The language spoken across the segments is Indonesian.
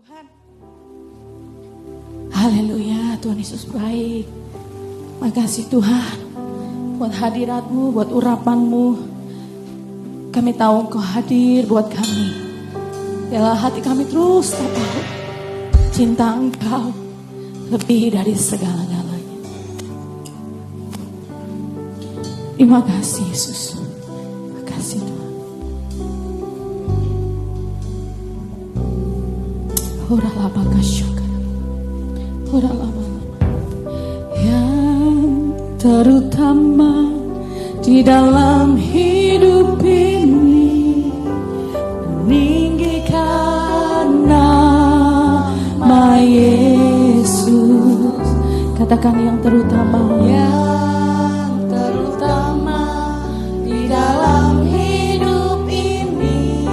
Tuhan. Haleluya, Tuhan Yesus baik. Makasih Tuhan buat hadirat-Mu, buat urapan-Mu. Kami tahu Engkau hadir buat kami. Biarlah hati kami terus tahu cinta Engkau lebih dari segala-galanya. Terima kasih Yesus. Terima kasih Tuhan. Yang terutama di dalam hidup ini meninggikan nama Yesus. Katakan yang terutama. Yang terutama di dalam hidup ini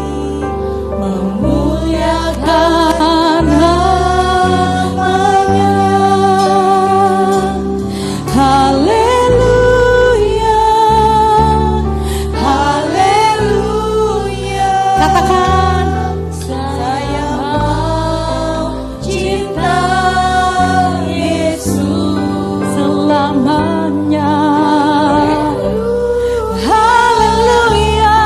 memuliakan namanya. Haleluya, haleluya. Katakan, saya mau cinta Yesus selamanya. Haleluya,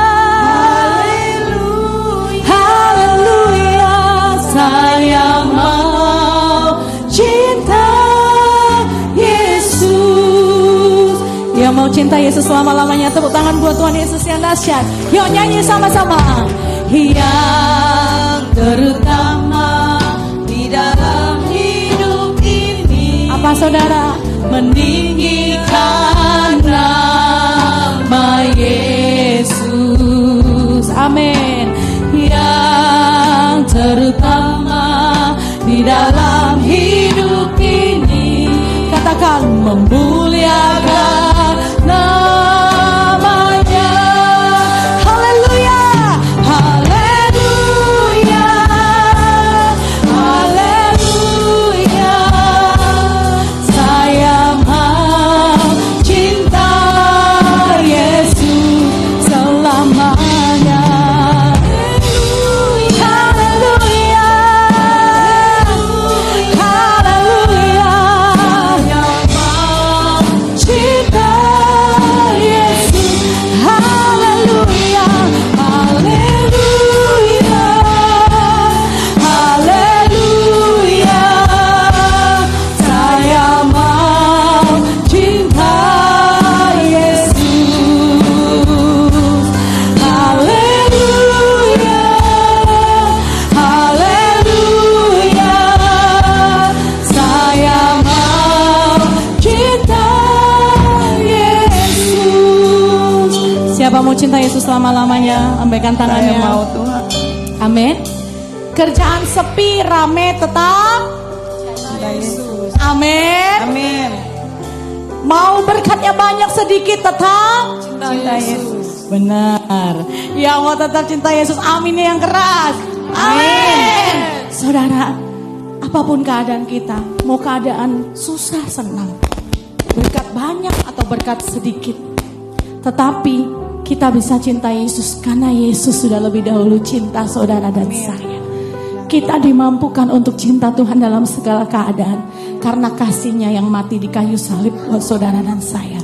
haleluya. Saya mau cinta Yesus. Yang mau cinta Yesus selama-lamanya, tepuk tangan buat Tuhan Yesus yang dahsyat. Yuk nyanyi sama-sama. Yang terutama di dalam hidup ini. Apa saudara? Meninggikan nama Yesus. Amin. Yang terutama di dalam hidup ini. Katakan memuliakan namanya. Haleluya, haleluya, haleluya. Saya mau cinta Yesus selamanya. Haleluya, haleluya. Cinta Yesus, haleluya, haleluya, haleluya. Saya mau cinta Yesus, haleluya, haleluya. Saya mau cinta Yesus. Siapa mau cinta Yesus selama-lamanya? Lambaikan tangannya. Saya mau Tuhan. Amin. Kerjaan sepi, rame, tetap Cinta Yesus. amin. Amin. Mau berkatnya banyak sedikit, tetap Cinta Yesus. benar. Ya mau tetap cinta Yesus, amin yang keras. Amin. Saudara, apapun keadaan kita, mau keadaan susah senang, berkat banyak atau berkat sedikit, tetapi kita bisa cinta Yesus karena Yesus sudah lebih dahulu cinta saudara dan saya. Kita dimampukan untuk cinta Tuhan dalam segala keadaan karena kasih-Nya yang mati di kayu salib buat saudara dan saya.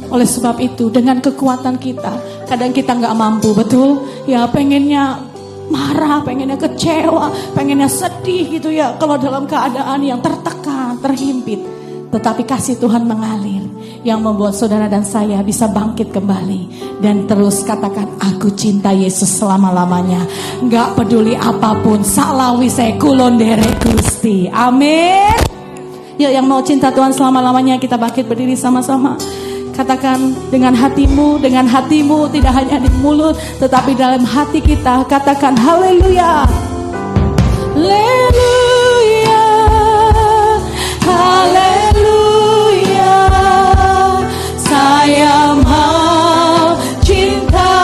Oleh sebab itu, dengan kekuatan kita, kadang kita nggak mampu, betul? Ya pengennya marah, pengennya kecewa, pengennya sedih gitu ya. Kalau dalam keadaan yang tertekan, terhimpit, tetapi kasih Tuhan mengalir yang membuat saudara dan saya bisa bangkit kembali dan terus katakan, aku cinta Yesus selama-lamanya. Gak peduli apapun, salawi saya kulondere Gusti. Amin. Yuk yang mau cinta Tuhan selama-lamanya, kita bangkit berdiri sama-sama. Katakan dengan hatimu, tidak hanya di mulut, tetapi dalam hati kita. Katakan haleluya, haleluya, haleluya. Saya mau cinta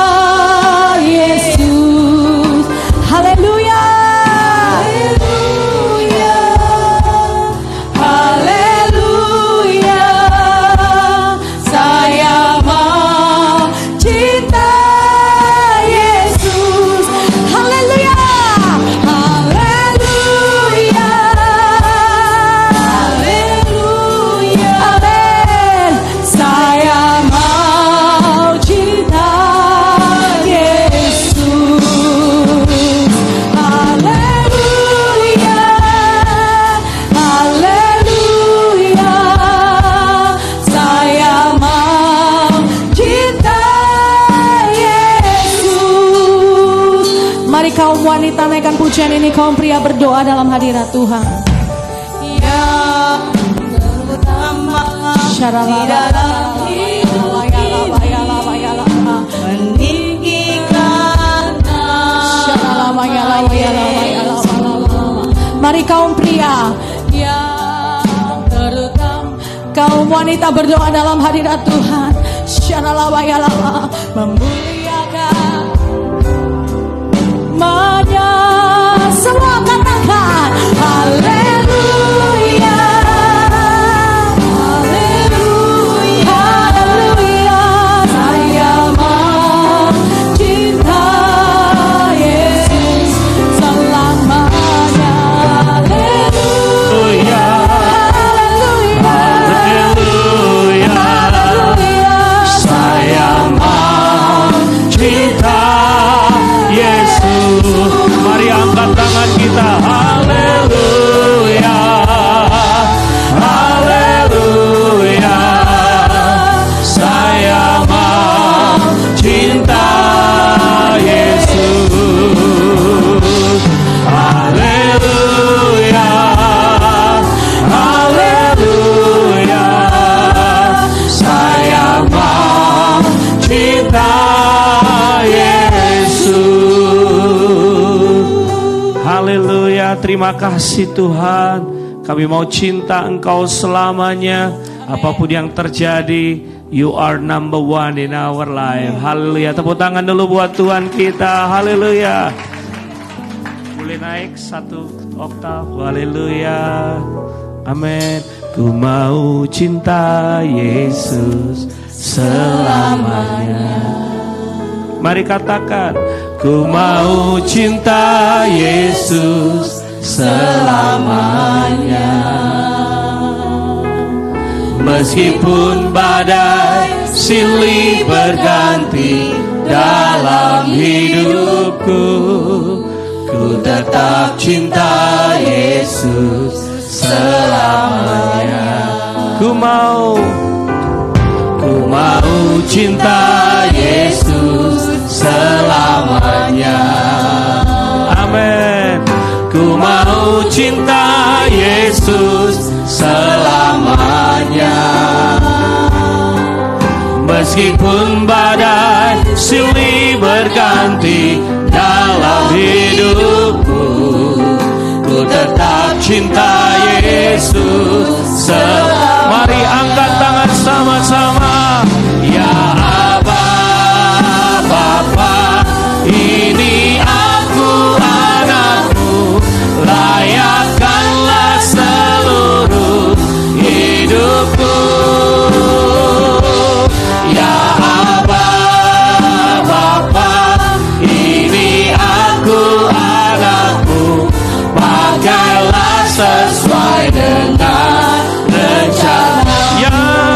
Yesus. Haleluya, haleluya, haleluya. Saya mau cinta Yesus. Haleluya, haleluya. Kaum wanita naikkan pujian ini, kaum pria berdoa dalam hadirat Tuhan. Yang terutama di dalam hidup ini meninggikan nama Yesus. Mari kaum pria yang terutama, kaum wanita berdoa dalam hadirat Tuhan. Syaralabayalama, memuliakan namanya. Semua katakan haleluya, haleluya, haleluya. Saya mencinta Yesus selamanya. Haleluya, haleluya, haleluya. Saya mencinta Yesus. Mari angkat tangan kita. Haleluya, haleluya. Saya mencinta Yesus. Haleluya, haleluya. Saya mencinta Yesus. Haleluya, terima kasih Tuhan. Kami mau cinta Engkau selamanya. Apapun yang terjadi, You are number one in our life. Haleluya, tepuk tangan dulu buat Tuhan kita. Haleluya. Boleh naik satu oktav. Haleluya. Amin. Ku mau cinta Yesus selamanya. Mari katakan, ku mau cinta Yesus selamanya. Meskipun badai silih berganti dalam hidupku, ku tetap cinta Yesus selamanya. Ku mau cinta Yesus selamanya. Amin. Ku mau cinta Yesus selamanya. Meskipun badai silih berganti dalam hidupku, ku tetap cinta Yesus. Mari angkat tangan sama-sama. Ya Aba, Bapa, ini aku anakmu, layakkanlah seluruh hidupku. Ya Aba, Bapa, ini aku anakmu, pakailah sesuai dengan rencana. Ya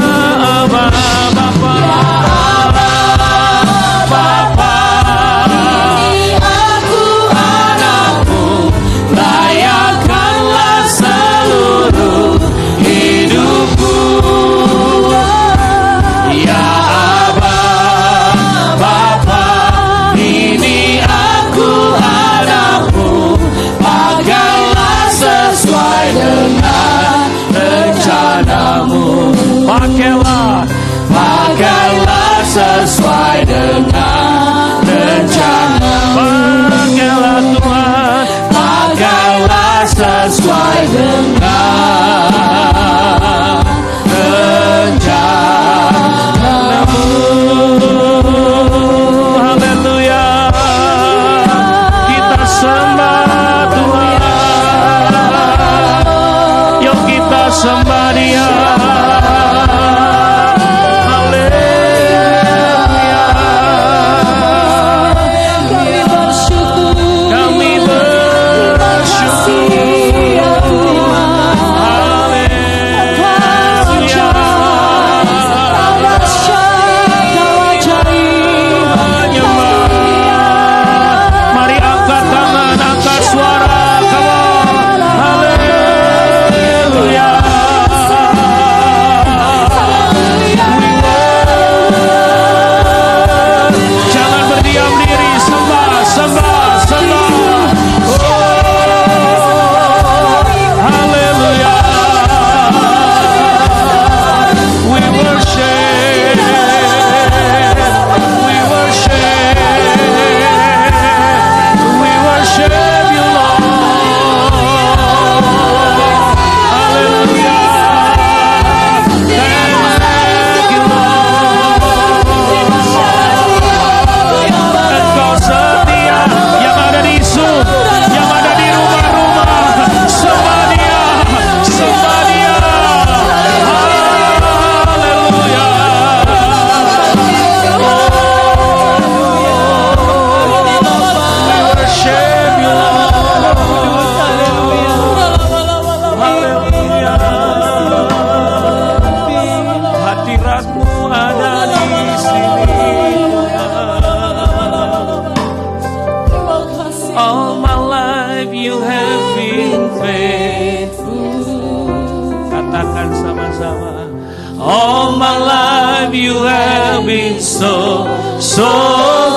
you have been so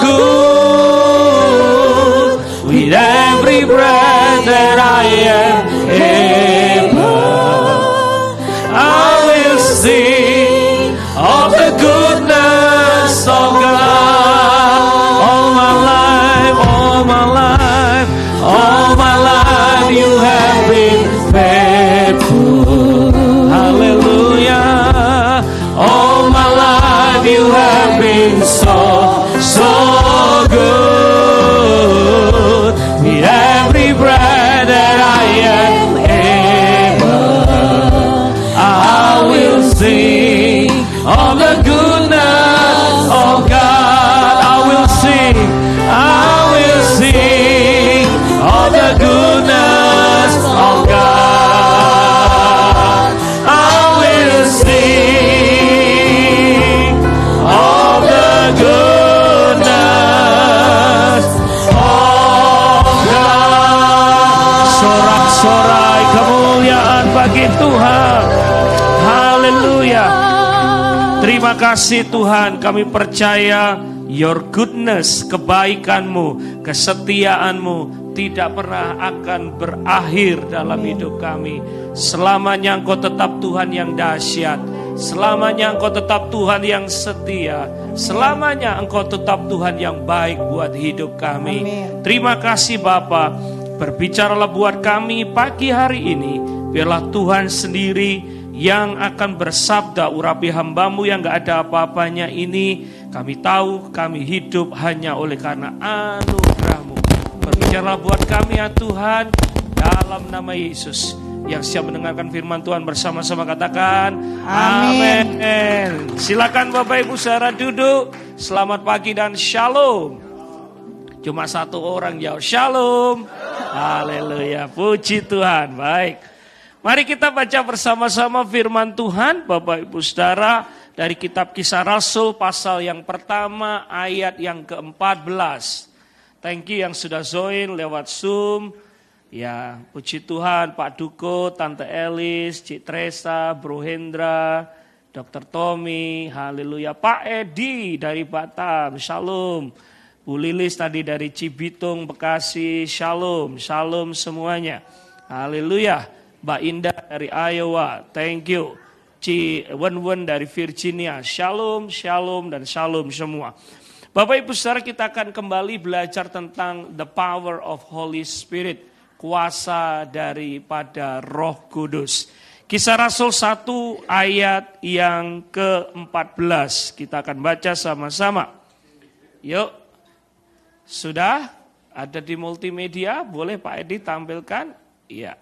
good. With every breath that I am able, I will sing of the goodness of God. All my life, all my life, all my life you have been faithful. Hallelujah. All my life you have been so good. With every breath that I am able, I will sing of the goodness of God. I will sing of the goodness of God. I will sing of the goodness of God. Sorak-sorai kemuliaan bagi Tuhan. Haleluya. Terima kasih Tuhan, kami percaya your goodness, kebaikan-Mu, kesetiaan-Mu tidak pernah akan berakhir dalam hidup kami. Selamanya Engkau tetap Tuhan yang dahsyat, selamanya Engkau tetap Tuhan yang setia, selamanya Engkau tetap Tuhan yang baik buat hidup kami. Amin. Terima kasih Bapa, berbicaralah buat kami pagi hari ini. Biarlah Tuhan sendiri yang akan bersabda, urapi hamba-Mu yang gak ada apa-apanya ini. Kami tahu kami hidup hanya oleh karena anugerah-Mu. Berbicaralah buat kami ya Tuhan, dalam nama Yesus. Yang siap mendengarkan firman Tuhan bersama-sama katakan Amin. Amin. Silakan Bapak Ibu saudara duduk. Selamat pagi dan shalom. Cuma satu orang jawab shalom. Haleluya, puji Tuhan. Baik, mari kita baca bersama-sama firman Tuhan Bapak Ibu saudara, dari kitab Kisah Rasul pasal yang pertama ayat yang ke-14. Thank you yang sudah join lewat Zoom. Ya, puji Tuhan, Pak Duko, Tante Elis, Cik Tresa, Bro Hendra, Dr. Tommy, haleluya. Pak Edi dari Batam, shalom. Bu Lilis tadi dari Cibitung, Bekasi, shalom, shalom semuanya. Haleluya. Mbak Indah dari Iowa, thank you. Ci Wen dari Virginia, shalom, shalom, dan shalom semua. Bapak Ibu saudara, kita akan kembali belajar tentang the power of Holy Spirit, kuasa daripada Roh Kudus. Kisah Rasul 1 ayat yang ke-14, kita akan baca sama-sama. Yuk, sudah ada di multimedia, boleh Pak Edi tampilkan? Iya,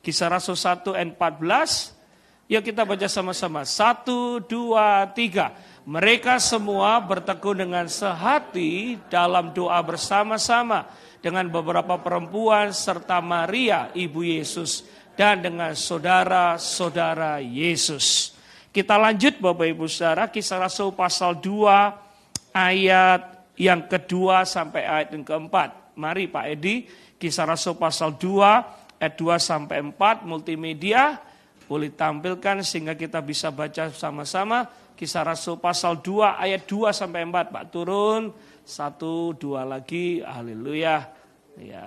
Kisah Rasul 1 ayat 14. Yuk kita baca sama-sama. 1, 2, 3. Mereka semua bertekun dengan sehati dalam doa bersama-sama dengan beberapa perempuan serta Maria ibu Yesus dan dengan saudara-saudara Yesus. Kita lanjut Bapak Ibu saudara, Kisah Rasul pasal 2 ayat yang kedua sampai ayat yang keempat. Mari Pak Edi, Kisah Rasul pasal 2 ayat 2 sampai 4 multimedia. Boleh tampilkan sehingga kita bisa baca sama-sama. Kisah Rasul pasal 2 ayat 2 sampai 4. Pak turun. 1, 2 lagi. Haleluya. Ya,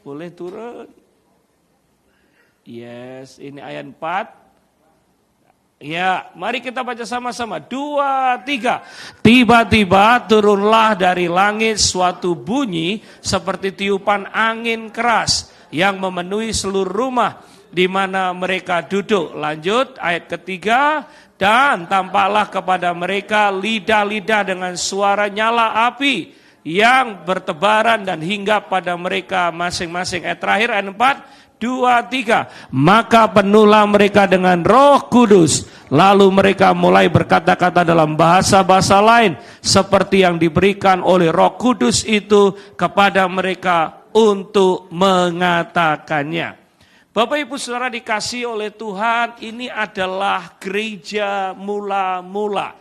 boleh turun. Yes, ini ayat 4. Ya, mari kita baca sama-sama. 2, 3. Tiba-tiba turunlah dari langit suatu bunyi seperti tiupan angin keras yang memenuhi seluruh rumah di mana mereka duduk. Lanjut ayat ketiga. Dan tampaklah kepada mereka lidah-lidah dengan suara nyala api yang bertebaran dan hinggap pada mereka masing-masing. Ayat terakhir ayat 4, 2, 3. Maka penuhlah mereka dengan Roh Kudus. Lalu mereka mulai berkata-kata dalam bahasa-bahasa lain seperti yang diberikan oleh Roh Kudus itu kepada mereka untuk mengatakannya. Bapak Ibu Saudara dikasihi oleh Tuhan, ini adalah gereja mula-mula.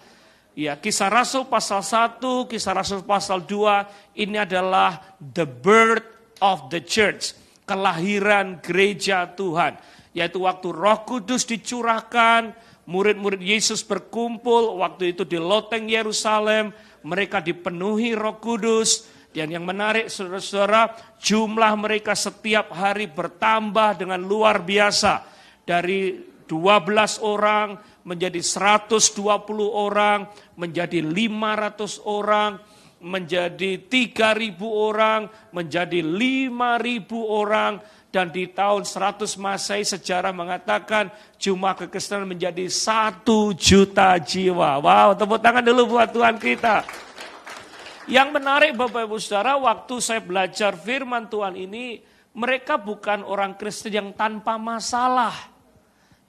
Ya, Kisah Rasul pasal 1, Kisah Rasul pasal 2, ini adalah the birth of the church, kelahiran gereja Tuhan. Yaitu waktu Roh Kudus dicurahkan, murid-murid Yesus berkumpul waktu itu di loteng Yerusalem, mereka dipenuhi Roh Kudus. Dan yang menarik saudara-saudara, jumlah mereka setiap hari bertambah dengan luar biasa. Dari 12 orang menjadi 120 orang, menjadi 500 orang, menjadi 3.000 orang, menjadi 5.000 orang. Dan di tahun 100 Masehi sejarah mengatakan jumlah kekristenan menjadi 1 juta jiwa. Wow, tepuk tangan dulu buat Tuhan kita. Yang menarik Bapak Ibu Saudara, waktu saya belajar firman Tuhan ini, mereka bukan orang Kristen yang tanpa masalah.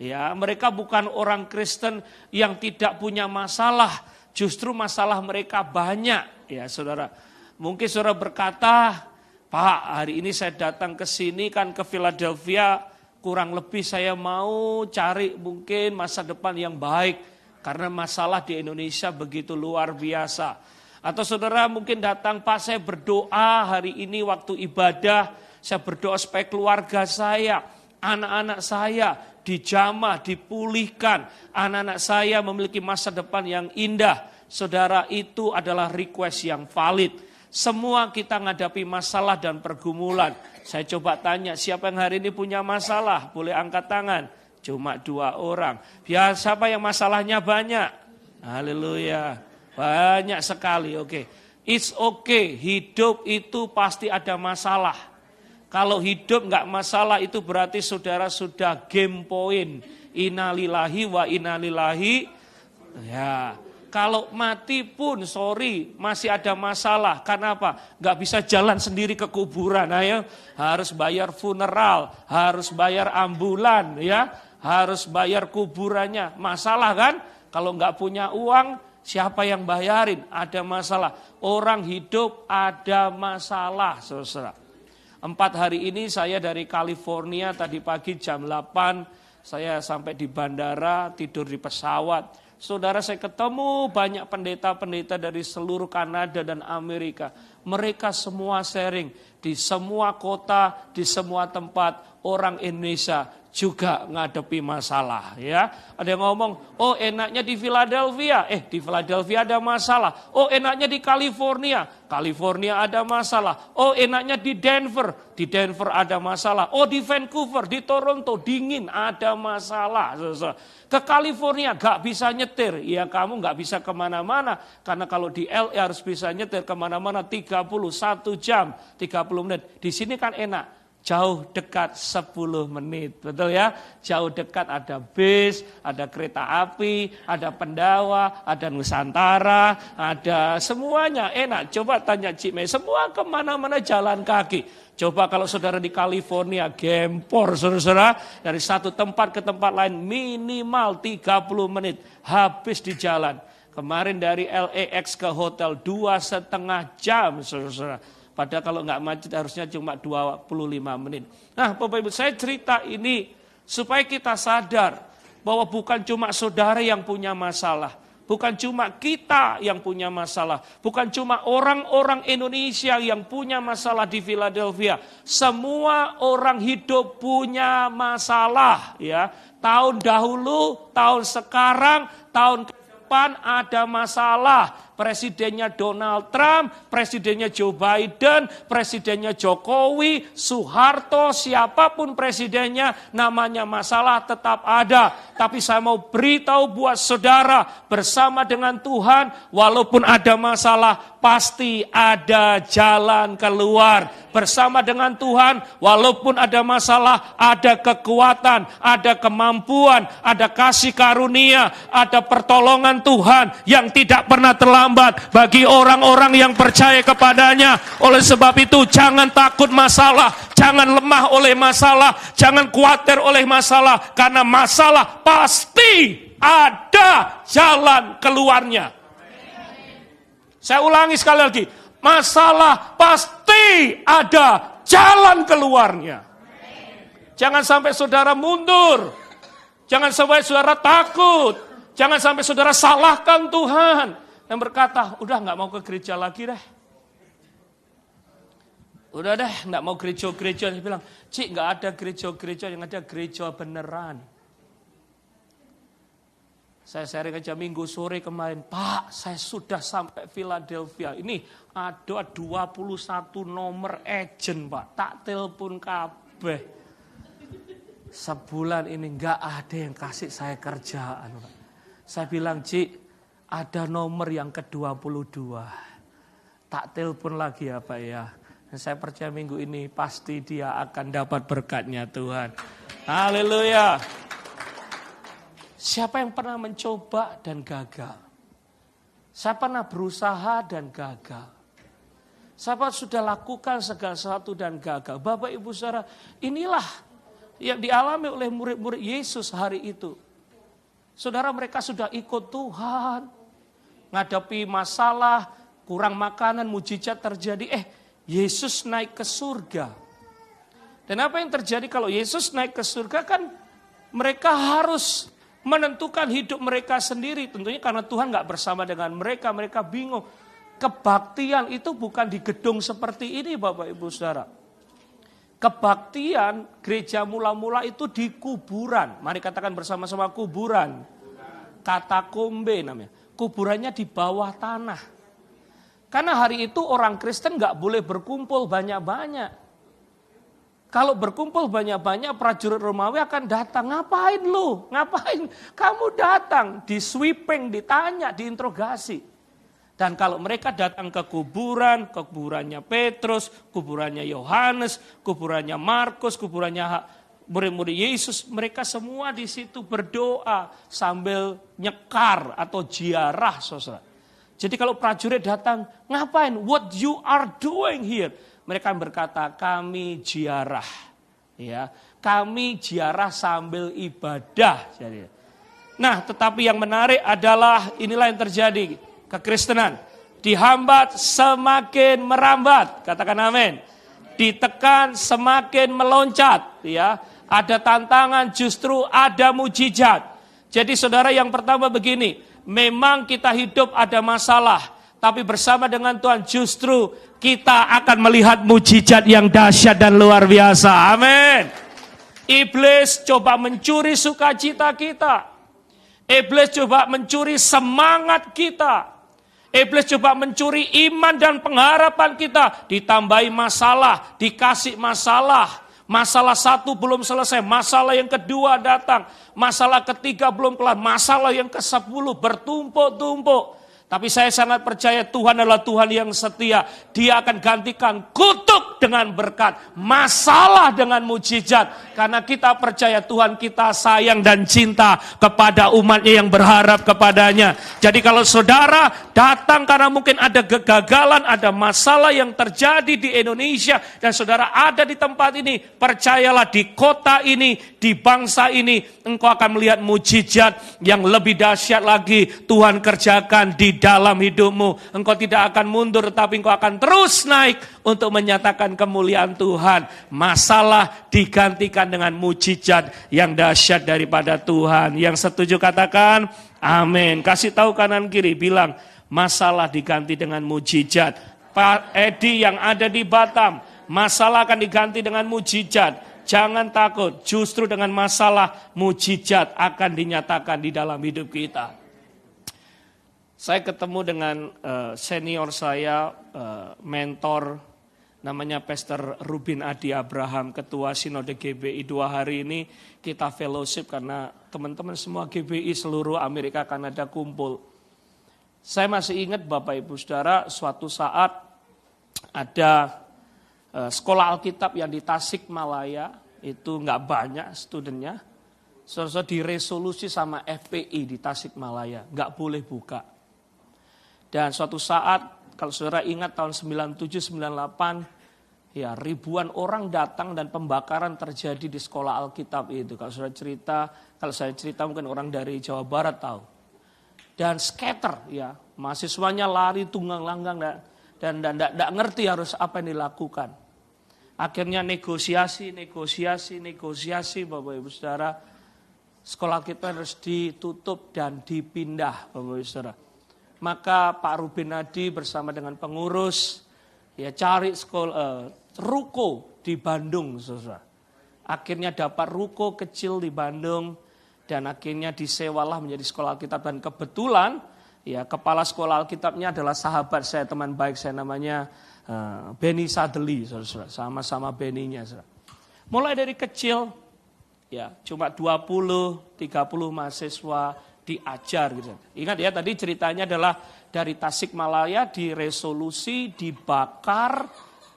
Ya, mereka bukan orang Kristen yang tidak punya masalah. Justru masalah mereka banyak, ya Saudara. Mungkin Saudara berkata, Pak, hari ini saya datang ke sini kan ke Philadelphia, kurang lebih saya mau cari mungkin masa depan yang baik. Karena masalah di Indonesia begitu luar biasa. Atau saudara mungkin datang, Pak saya berdoa hari ini waktu ibadah, saya berdoa supaya keluarga saya, anak-anak saya dijamah, dipulihkan. Anak-anak saya memiliki masa depan yang indah. Saudara, itu adalah request yang valid. Semua kita menghadapi masalah dan pergumulan. Saya coba tanya, siapa yang hari ini punya masalah? Boleh angkat tangan. Cuma 2 orang. Ya, siapa yang masalahnya banyak? Haleluya. Banyak sekali, oke. It's okay, hidup itu pasti ada masalah. Kalau hidup nggak masalah itu berarti saudara sudah game point. Innalillahi wa innalillahi. Ya. Kalau mati pun, sorry, masih ada masalah. Karena apa? Gak bisa jalan sendiri ke kuburan. Ayo, harus bayar funeral, harus bayar ambulan, ya, harus bayar kuburannya. Masalah kan? Kalau gak punya uang, siapa yang bayarin? Ada masalah. Orang hidup ada masalah, saudara. 4 hari ini saya dari California, tadi pagi jam 8, saya sampai di bandara, tidur di pesawat. Saudara, saya ketemu banyak pendeta-pendeta dari seluruh Kanada dan Amerika. Mereka semua sharing di semua kota, di semua tempat orang Indonesia juga ngadepi masalah, ya. Ada yang ngomong, oh enaknya di Philadelphia, di Philadelphia ada masalah. Oh enaknya di California, California ada masalah. Oh enaknya di Denver ada masalah. Oh di Vancouver, di Toronto dingin ada masalah. Ke California gak bisa nyetir, ya kamu gak bisa kemana-mana. Karena kalau di LA harus bisa nyetir kemana-mana 31 jam, 30 menit. Di sini kan enak. Jauh dekat 10 menit, betul ya? Jauh dekat ada bis, ada kereta api, ada Pendawa, ada Nusantara, ada semuanya enak. Coba tanya Cik Mei, semua kemana-mana jalan kaki. Coba kalau saudara di California, gempor saudara-saudara, dari satu tempat ke tempat lain minimal 30 menit, habis di jalan. Kemarin dari LAX ke hotel 2,5 jam saudara-saudara. Padahal kalau nggak macet harusnya cuma 25 menit. Nah Bapak Ibu, saya cerita ini supaya kita sadar bahwa bukan cuma saudara yang punya masalah. Bukan cuma kita yang punya masalah. Bukan cuma orang-orang Indonesia yang punya masalah di Philadelphia. Semua orang hidup punya masalah. Ya. Tahun dahulu, tahun sekarang, tahun ke depan ada masalah. Presidennya Donald Trump, presidennya Joe Biden, presidennya Jokowi, Soeharto, siapapun presidennya, namanya masalah tetap ada. Tapi saya mau beritahu buat saudara, bersama dengan Tuhan, walaupun ada masalah, pasti ada jalan keluar. Bersama dengan Tuhan, walaupun ada masalah, ada kekuatan, ada kemampuan, ada kasih karunia, ada pertolongan Tuhan yang tidak pernah terlambat bagi orang-orang yang percaya kepadanya. Oleh sebab itu jangan takut masalah, jangan lemah oleh masalah, jangan khawatir oleh masalah, karena masalah pasti ada jalan keluarnya. Saya ulangi sekali lagi, masalah pasti ada jalan keluarnya. Jangan sampai saudara mundur, jangan sampai saudara takut, jangan sampai saudara salahkan Tuhan. Yang berkata, udah gak mau ke gereja lagi deh. Udah deh, gak mau gereja-gereja. Dia bilang, Cik gak ada gereja-gereja, yang ada gereja beneran. Saya sharing aja minggu sore kemarin, Pak, saya sudah sampai Philadelphia. Ini ada 21 nomor agent, Pak. Tak telepon kabeh. Sebulan ini enggak ada yang kasih saya kerjaan, Pak. Saya bilang, Cik, ada nomor yang ke-22. Tak telepon lagi ya, Pak ya. Dan saya percaya minggu ini pasti dia akan dapat berkatnya Tuhan. Haleluya. Siapa yang pernah mencoba dan gagal? Siapa pernah berusaha dan gagal? Siapa sudah lakukan segala sesuatu dan gagal? Bapak Ibu Saudara, inilah yang dialami oleh murid-murid Yesus hari itu. Saudara, mereka sudah ikut Tuhan, ngadepi masalah, kurang makanan, mujizat terjadi. Yesus naik ke surga. Dan apa yang terjadi kalau Yesus naik ke surga kan mereka harus menentukan hidup mereka sendiri. Tentunya karena Tuhan gak bersama dengan mereka, mereka bingung. Kebaktian itu bukan di gedung seperti ini Bapak Ibu Saudara. Kebaktian gereja mula-mula itu di kuburan. Mari katakan bersama-sama kuburan. Katakombe namanya. Kuburannya di bawah tanah. Karena hari itu orang Kristen gak boleh berkumpul banyak-banyak. Kalau berkumpul banyak-banyak prajurit Romawi akan datang. Ngapain lu? Ngapain? Kamu datang. Di sweeping, ditanya, diinterogasi. Dan kalau mereka datang ke kuburan, kuburannya Petrus, kuburannya Yohanes, kuburannya Markus, kuburannya murid-murid Yesus, mereka semua di situ berdoa sambil nyekar atau ziarah, saudara. Jadi kalau prajurit datang, ngapain? What you are doing here? Mereka berkata, kami ziarah. Ya, kami ziarah sambil ibadah. Nah, tetapi yang menarik adalah inilah yang terjadi. Kekristenan dihambat semakin merambat. Katakan amin. Ditekan semakin meloncat. Ya, ada tantangan justru ada mujizat. Jadi saudara, yang pertama begini. Memang kita hidup ada masalah. Tapi bersama dengan Tuhan justru kita akan melihat mujizat yang dahsyat dan luar biasa. Amin. Iblis coba mencuri sukacita kita. Iblis coba mencuri semangat kita. Iblis coba mencuri iman dan pengharapan kita. Ditambahi masalah, dikasih masalah. Masalah satu belum selesai, masalah yang kedua datang. Masalah ketiga belum kelar, masalah yang ke-10 bertumpuk-tumpuk. Tapi saya sangat percaya Tuhan adalah Tuhan yang setia. Dia akan gantikan kutuk dengan berkat, masalah dengan mujizat. Karena kita percaya Tuhan kita sayang dan cinta kepada umatnya yang berharap kepadanya. Jadi kalau saudara datang karena mungkin ada kegagalan, ada masalah yang terjadi di Indonesia. Dan saudara ada di tempat ini, percayalah di kota ini, di bangsa ini, engkau akan melihat mujizat yang lebih dahsyat lagi Tuhan kerjakan di dalam hidupmu. Engkau tidak akan mundur, tetapi engkau akan terus naik untuk menyatakan kemuliaan Tuhan. Masalah digantikan dengan mujizat yang dahsyat daripada Tuhan. Yang setuju katakan amin. Kasih tahu kanan kiri, bilang masalah diganti dengan mujizat. Pak Edi yang ada di Batam, masalah akan diganti dengan mujizat. Jangan takut, justru dengan masalah mujizat akan dinyatakan di dalam hidup kita. Saya ketemu dengan senior saya, mentor, namanya Pastor Rubin Adi Abraham, Ketua Sinode GBI. 2 hari ini kita fellowship karena teman-teman semua GBI seluruh Amerika Kanada kumpul. Saya masih ingat Bapak Ibu Saudara, suatu saat ada sekolah Alkitab yang di Tasikmalaya, itu nggak banyak studennya. Saudara diresolusi sama FPI di Tasikmalaya, nggak boleh buka. Dan suatu saat, kalau saudara ingat tahun 97-98, ya ribuan orang datang dan pembakaran terjadi di sekolah Alkitab itu. Kalau saya cerita mungkin orang dari Jawa Barat tahu. Dan scatter, ya mahasiswanya lari tunggang langgang dan tidak ngerti harus apa yang dilakukan. Akhirnya negosiasi Bapak Ibu Saudara. Sekolah kita harus ditutup dan dipindah Bapak Ibu Saudara. Maka Pak Rubin Adi bersama dengan pengurus ya cari ruko di Bandung, saudara. Akhirnya dapat ruko kecil di Bandung Dan akhirnya disewalah menjadi sekolah Alkitab. Dan kebetulan ya kepala sekolah Alkitabnya adalah sahabat saya, teman baik saya, namanya Benny Sadeli, saudara-saudara. Sama-sama Benny-nya, saudara. Mulai dari kecil, ya cuma 20-30 mahasiswa diajar gitu. Ingat ya, tadi ceritanya adalah dari Tasikmalaya diresolusi, dibakar,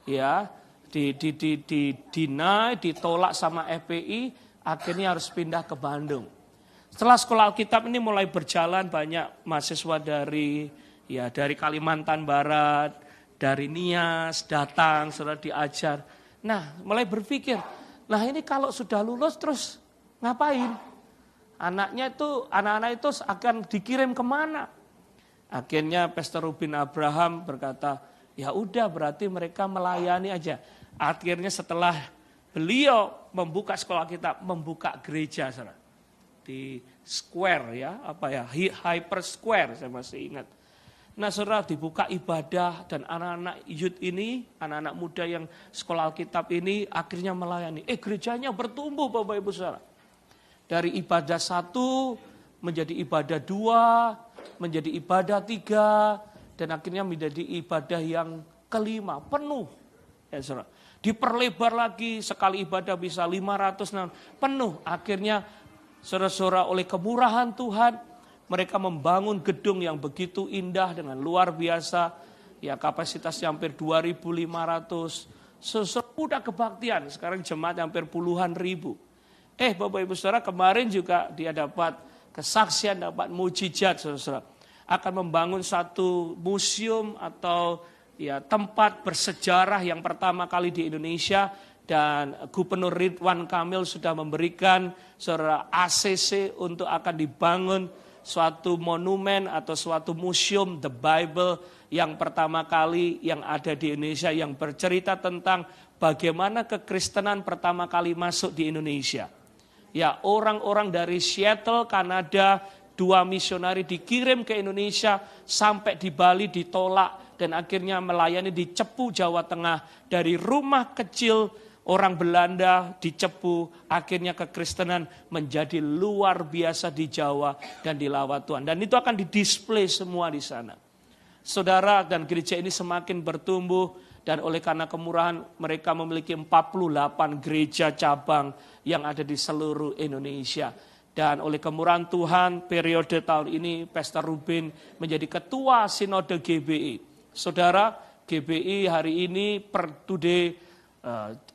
ya, deny, ditolak sama FPI, akhirnya harus pindah ke Bandung. Setelah sekolah Alkitab ini mulai berjalan, banyak mahasiswa dari Kalimantan Barat, dari Nias datang, saudara, diajar. Nah, mulai berpikir, nah ini kalau sudah lulus terus ngapain? Anak-anak itu akan dikirim kemana? Akhirnya Pastor Rubin Abraham berkata, ya udah berarti mereka melayani aja. Akhirnya setelah beliau membuka sekolah Alkitab, membuka gereja, saudara. Di square ya, Hyper Square, saya masih ingat. Nah, saudara, dibuka ibadah dan anak-anak youth ini, anak-anak muda yang sekolah Alkitab ini akhirnya melayani. Gerejanya bertumbuh, Bapak Ibu Saudara. Dari ibadah 1 menjadi ibadah 2, menjadi ibadah 3, dan akhirnya menjadi ibadah yang kelima, penuh. Ya, saudara. Diperlebar lagi, sekali ibadah bisa 500, penuh. Akhirnya saudara-saudara, oleh kemurahan Tuhan, mereka membangun gedung yang begitu indah dengan luar biasa. Ya, kapasitasnya hampir 2.500. Sesudah kebaktian, sekarang jemaat hampir puluhan ribu. Bapak Ibu Saudara, kemarin juga dia dapat kesaksian, dapat mujizat, saudara-saudara. Akan membangun satu museum atau ya tempat bersejarah yang pertama kali di Indonesia. Dan Gubernur Ridwan Kamil sudah memberikan saudara ACC untuk akan dibangun suatu monumen atau suatu museum The Bible yang pertama kali yang ada di Indonesia, yang bercerita tentang bagaimana kekristenan pertama kali masuk di Indonesia. Ya, orang-orang dari Seattle, Kanada, 2 misionari dikirim ke Indonesia, sampai di Bali ditolak dan akhirnya melayani di Cepu, Jawa Tengah, dari rumah kecil orang Belanda di Cepu, akhirnya kekristenan menjadi luar biasa di Jawa dan di Lawat Tuhan. Dan itu akan didisplay semua di sana. Saudara, dan gereja ini semakin bertumbuh, dan oleh karena kemurahan mereka memiliki 48 gereja cabang yang ada di seluruh Indonesia. Dan oleh kemurahan Tuhan, periode tahun ini Pastor Rubin menjadi ketua sinode GBI. Saudara, GBI hari ini per today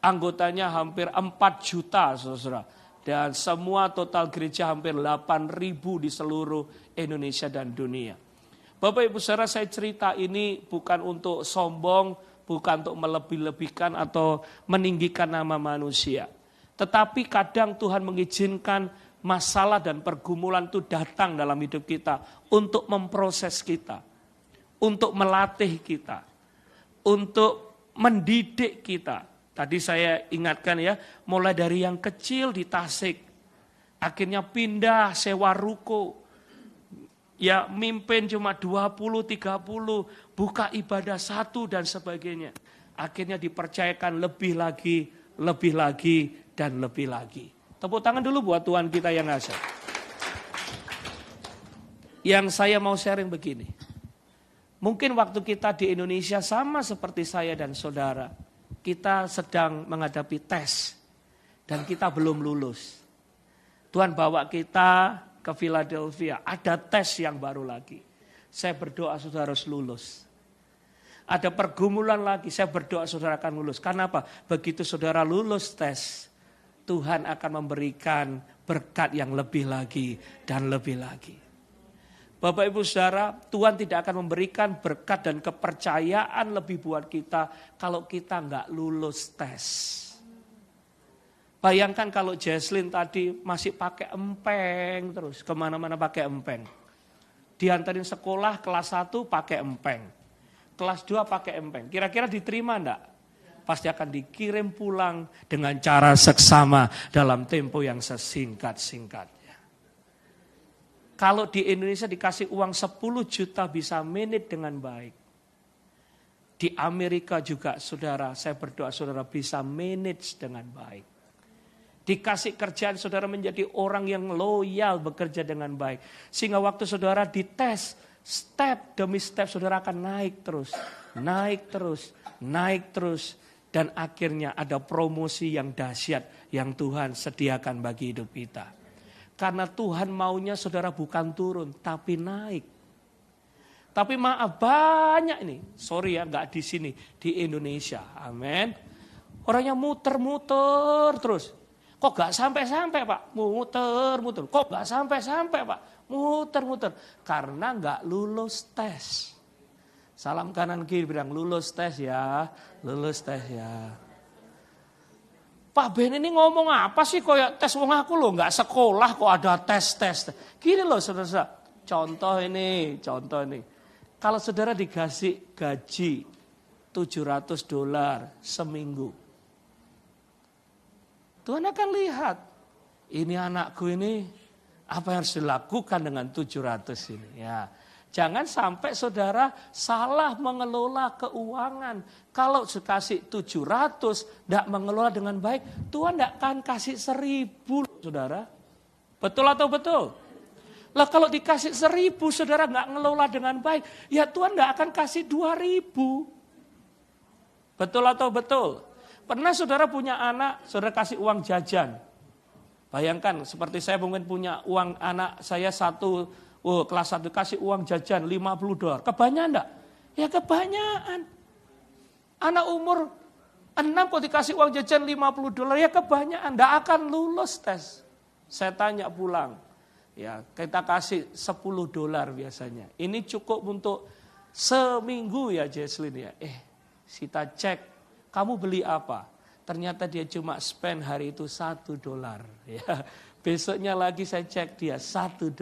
anggotanya hampir 4 juta, saudara. Dan semua total gereja hampir 8.000 di seluruh Indonesia dan dunia. Bapak Ibu Saudara, saya cerita ini bukan untuk sombong, bukan untuk melebih-lebihkan atau meninggikan nama manusia. Tetapi kadang Tuhan mengizinkan masalah dan pergumulan itu datang dalam hidup kita untuk memproses kita, untuk melatih kita, untuk mendidik kita. Tadi saya ingatkan ya, mulai dari yang kecil di Tasik, akhirnya pindah sewa ruko, ya mimpin cuma 20-30, buka ibadah 1 dan sebagainya. Akhirnya dipercayakan lebih lagi, dan lebih lagi. Tepuk tangan dulu buat Tuhan kita yang asyik. Yang saya mau sharing begini, mungkin waktu kita di Indonesia sama seperti saya dan saudara, kita sedang menghadapi tes dan kita belum lulus. Tuhan bawa kita ke Philadelphia, ada tes yang baru lagi. Saya berdoa saudara harus lulus. Ada pergumulan lagi, saya berdoa saudara akan lulus. Karena apa? Begitu saudara lulus tes, Tuhan akan memberikan berkat yang lebih lagi dan lebih lagi. Bapak Ibu Saudara, Tuhan tidak akan memberikan berkat dan kepercayaan lebih buat kita kalau kita nggak lulus tes. Bayangkan kalau Jesslyn tadi masih pakai empeng terus, kemana-mana pakai empeng. Diantarin sekolah kelas 1 pakai empeng, kelas 2 pakai empeng. Kira-kira diterima enggak? Pasti akan dikirim pulang dengan cara seksama dalam tempo yang sesingkat-singkatnya. Kalau di Indonesia dikasih uang 10 juta bisa manage dengan baik. Di Amerika juga saudara, saya berdoa saudara bisa manage dengan baik. Dikasih kerjaan saudara menjadi orang yang loyal bekerja dengan baik. Sehingga waktu saudara dites, step demi step saudara akan naik terus. Naik terus, naik terus. Dan akhirnya ada promosi yang dahsyat yang Tuhan sediakan bagi hidup kita. Karena Tuhan maunya saudara bukan turun, tapi naik. Tapi maaf banyak ini, sorry ya gak di sini, di Indonesia. Amin. Orangnya muter-muter terus. Kok gak sampai-sampai Pak? Muter-muter. Kok gak sampai-sampai Pak? Muter-muter. Karena gak lulus tes. Salam kanan kiri bilang lulus tes ya. Lulus tes ya. Pak Ben ini ngomong apa sih kayak tes wong aku loh. Gak sekolah kok ada tes-tes. Gini loh saudara. Contoh ini. Kalau saudara dikasih gaji $700 seminggu. Tuhan akan lihat, ini anakku ini apa yang harus dilakukan dengan 700 ini. Ya, jangan sampai saudara salah mengelola keuangan. Kalau dikasih 700, tidak mengelola dengan baik, Tuhan tidak akan kasih 1000, saudara. Betul atau betul? Lah kalau dikasih 1000, saudara nggak ngelola dengan baik, ya Tuhan tidak akan kasih 2000. Betul atau betul? Pernah saudara punya anak, saudara kasih uang jajan. Bayangkan seperti saya mungkin punya uang anak saya kelas 1 kasih uang jajan $50. Kebanyakan enggak? Ya kebanyakan. Anak umur 6 kok dikasih uang jajan $50, ya kebanyakan. Enggak akan lulus tes. Saya tanya pulang. Ya, kita kasih $10 biasanya. Ini cukup untuk seminggu ya Jesslyn ya. Kita cek. Kamu beli apa? Ternyata dia cuma spend hari itu $1. Ya. Besoknya lagi saya cek dia $1.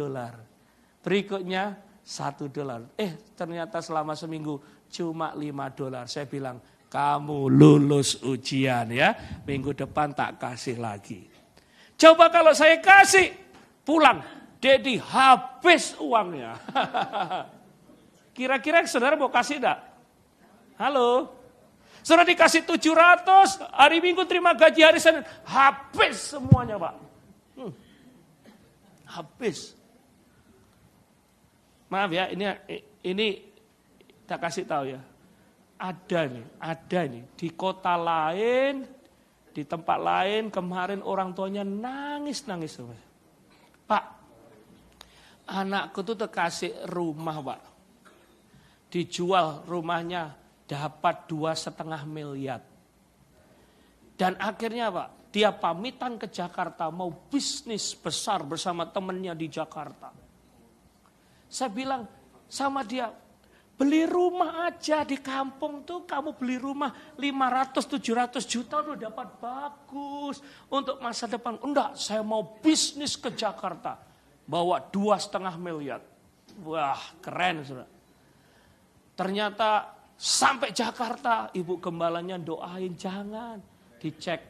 Berikutnya $1. Ternyata selama seminggu cuma $5. Saya bilang, kamu lulus ujian ya. Minggu depan tak kasih lagi. Coba kalau saya kasih, pulang. Dedi habis uangnya. Kira-kira saudara mau kasih enggak? Halo? Saudara dikasih 700, hari Minggu terima gaji hari Senin. Habis semuanya Pak. Habis. Maaf ya, ini kita kasih tahu ya. Ada nih. Di kota lain, di tempat lain kemarin orang tuanya nangis. Pak, anakku tuh terkasih rumah Pak. Dijual rumahnya. Dapat 2,5 miliar. Dan akhirnya Pak, dia pamitan ke Jakarta mau bisnis besar bersama temannya di Jakarta. Saya bilang sama dia, beli rumah aja di kampung tuh, kamu beli rumah 500-700 juta udah dapat bagus untuk masa depan. Enggak, saya mau bisnis ke Jakarta. Bawa 2,5 miliar. Wah, keren saudara. Ternyata sampai Jakarta, ibu gembalanya doain jangan. Dicek,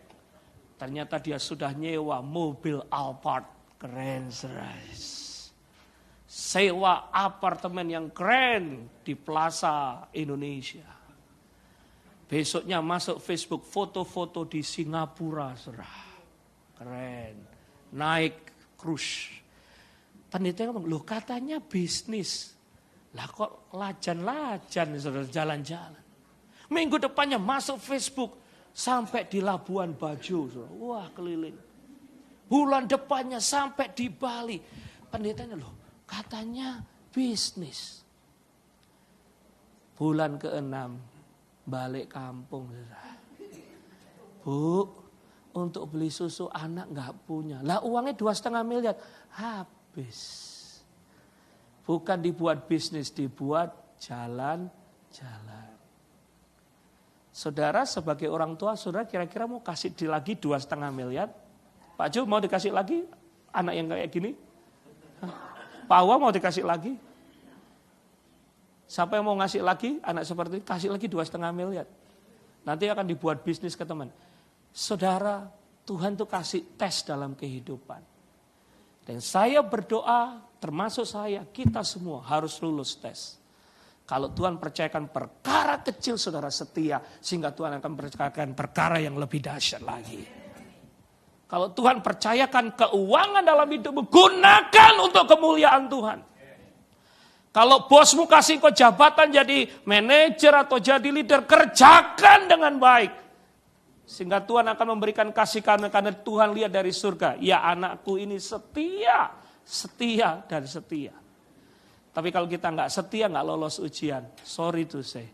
ternyata dia sudah nyewa mobil Alphard. Keren, serais. Sewa apartemen yang keren di Plaza Indonesia. Besoknya masuk Facebook, foto-foto di Singapura. Keren. Naik cruise. Pendeta ngomong, loh katanya bisnis. Lah kok lajan-lajan saudara jalan-jalan. Minggu depannya masuk Facebook sampai di Labuan Bajo. Saudara. Wah keliling. Bulan depannya sampai di Bali. Pendetanya loh katanya bisnis. Bulan ke-6 balik kampung. Saudara. Bu, untuk beli susu anak gak punya. Lah uangnya 2,5 miliar. Habis. Bukan dibuat bisnis, dibuat jalan-jalan. Saudara sebagai orang tua, saudara kira-kira mau kasih lagi 2,5 miliar? Pak Jo mau dikasih lagi anak yang kayak gini? Pak Awa mau dikasih lagi? Siapa yang mau ngasih lagi anak seperti ini? Kasih lagi 2,5 miliar. Nanti akan dibuat bisnis ke teman. Saudara, Tuhan tuh kasih tes dalam kehidupan. Dan saya berdoa, termasuk saya, kita semua harus lulus tes. Kalau Tuhan percayakan perkara kecil, saudara setia, sehingga Tuhan akan percayakan perkara yang lebih dahsyat lagi. Kalau Tuhan percayakan keuangan dalam hidupmu, gunakan untuk kemuliaan Tuhan. Kalau bosmu kasih kau jabatan jadi manajer atau jadi leader, kerjakan dengan baik. Sehingga Tuhan akan memberikan kasih karunia karena Tuhan lihat dari surga. Ya anakku ini setia, setia dan setia. Tapi kalau kita nggak setia, nggak lolos ujian. Sorry to say,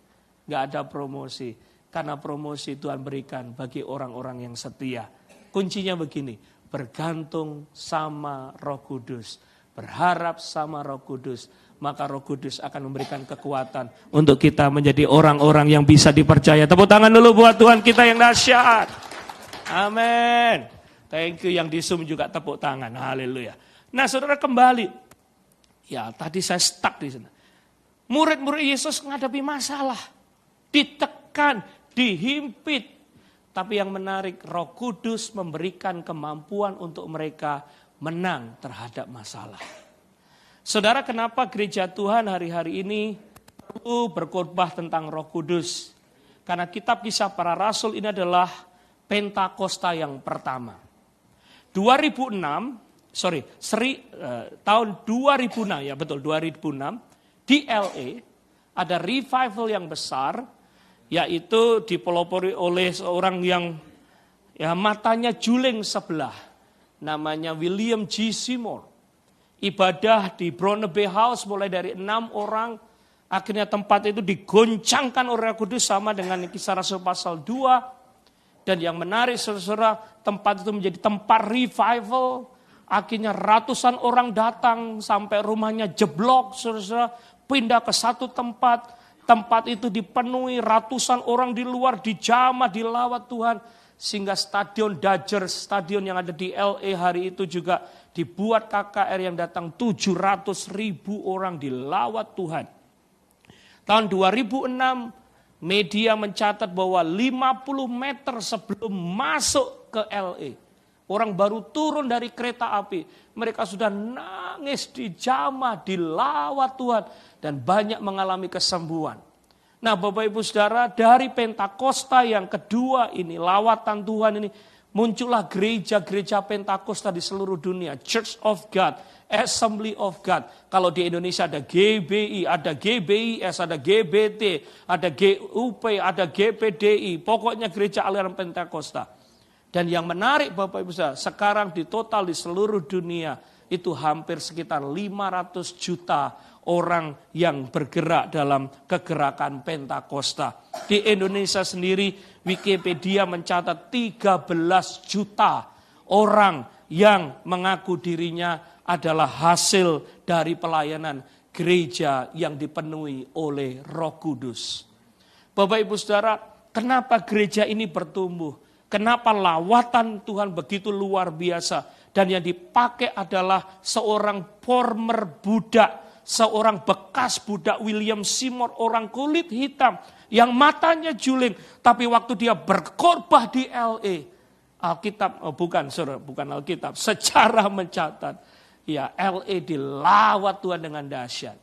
nggak ada promosi. Karena promosi Tuhan berikan bagi orang-orang yang setia. Kuncinya begini, bergantung sama Roh Kudus. Berharap sama Roh Kudus. Maka Roh Kudus akan memberikan kekuatan untuk kita menjadi orang-orang yang bisa dipercaya. Tepuk tangan dulu buat Tuhan kita yang dahsyat. Amin. Thank you yang di Zoom juga tepuk tangan. Haleluya. Nah, saudara kembali. Ya, tadi saya stuck di sana. Murid-murid Yesus menghadapi masalah. Ditekan, dihimpit. Tapi yang menarik, Roh Kudus memberikan kemampuan untuk mereka menang terhadap masalah. Saudara, kenapa gereja Tuhan hari-hari ini perlu berkhotbah tentang Roh Kudus? Karena kitab Kisah Para Rasul ini adalah Pentakosta yang pertama. Tahun 2006, ya betul 2006, di LA ada revival yang besar, yaitu dipelopori oleh seorang yang matanya juling sebelah, namanya William G. Seymour. Ibadah di Burnaby House mulai dari 6 orang. Akhirnya tempat itu digoncangkan oleh Roh Kudus sama dengan Kisah Rasul pasal 2. Dan yang menarik saudara, tempat itu menjadi tempat revival. Akhirnya ratusan orang datang sampai rumahnya jeblok saudara. Pindah ke satu tempat. Tempat itu dipenuhi ratusan orang di luar dijamah, dilawat Tuhan. Sehingga stadion Dodgers, stadion yang ada di LA hari itu juga dibuat KKR yang datang 700.000 orang dilawat Tuhan. Tahun 2006 media mencatat bahwa 50 meter sebelum masuk ke LA. Orang baru turun dari kereta api. Mereka sudah nangis, dijamah, dilawat Tuhan. Dan banyak mengalami kesembuhan. Nah Bapak Ibu Saudara, dari Pentakosta yang kedua ini, lawatan Tuhan ini, muncullah gereja-gereja Pentakosta di seluruh dunia. Church of God, Assembly of God. Kalau di Indonesia ada GBI, ada GBIS, ada GBT, ada GUP, ada GPDI. Pokoknya gereja aliran Pentakosta. Dan yang menarik Bapak Ibu Saudara, sekarang di total di seluruh dunia, itu hampir sekitar 500 juta orang yang bergerak dalam kegerakan Pentakosta. Di Indonesia sendiri, Wikipedia mencatat 13 juta orang yang mengaku dirinya adalah hasil dari pelayanan gereja yang dipenuhi oleh Roh Kudus. Bapak Ibu Saudara, kenapa gereja ini bertumbuh? Kenapa lawatan Tuhan begitu luar biasa? Dan yang dipakai adalah seorang former budak. Seorang bekas budak William Seymour, orang kulit hitam yang matanya juling, tapi waktu dia berkhotbah di LA, Alkitab bukan Alkitab, sejarah mencatat, ya LA dilawat Tuhan dengan dahsyat.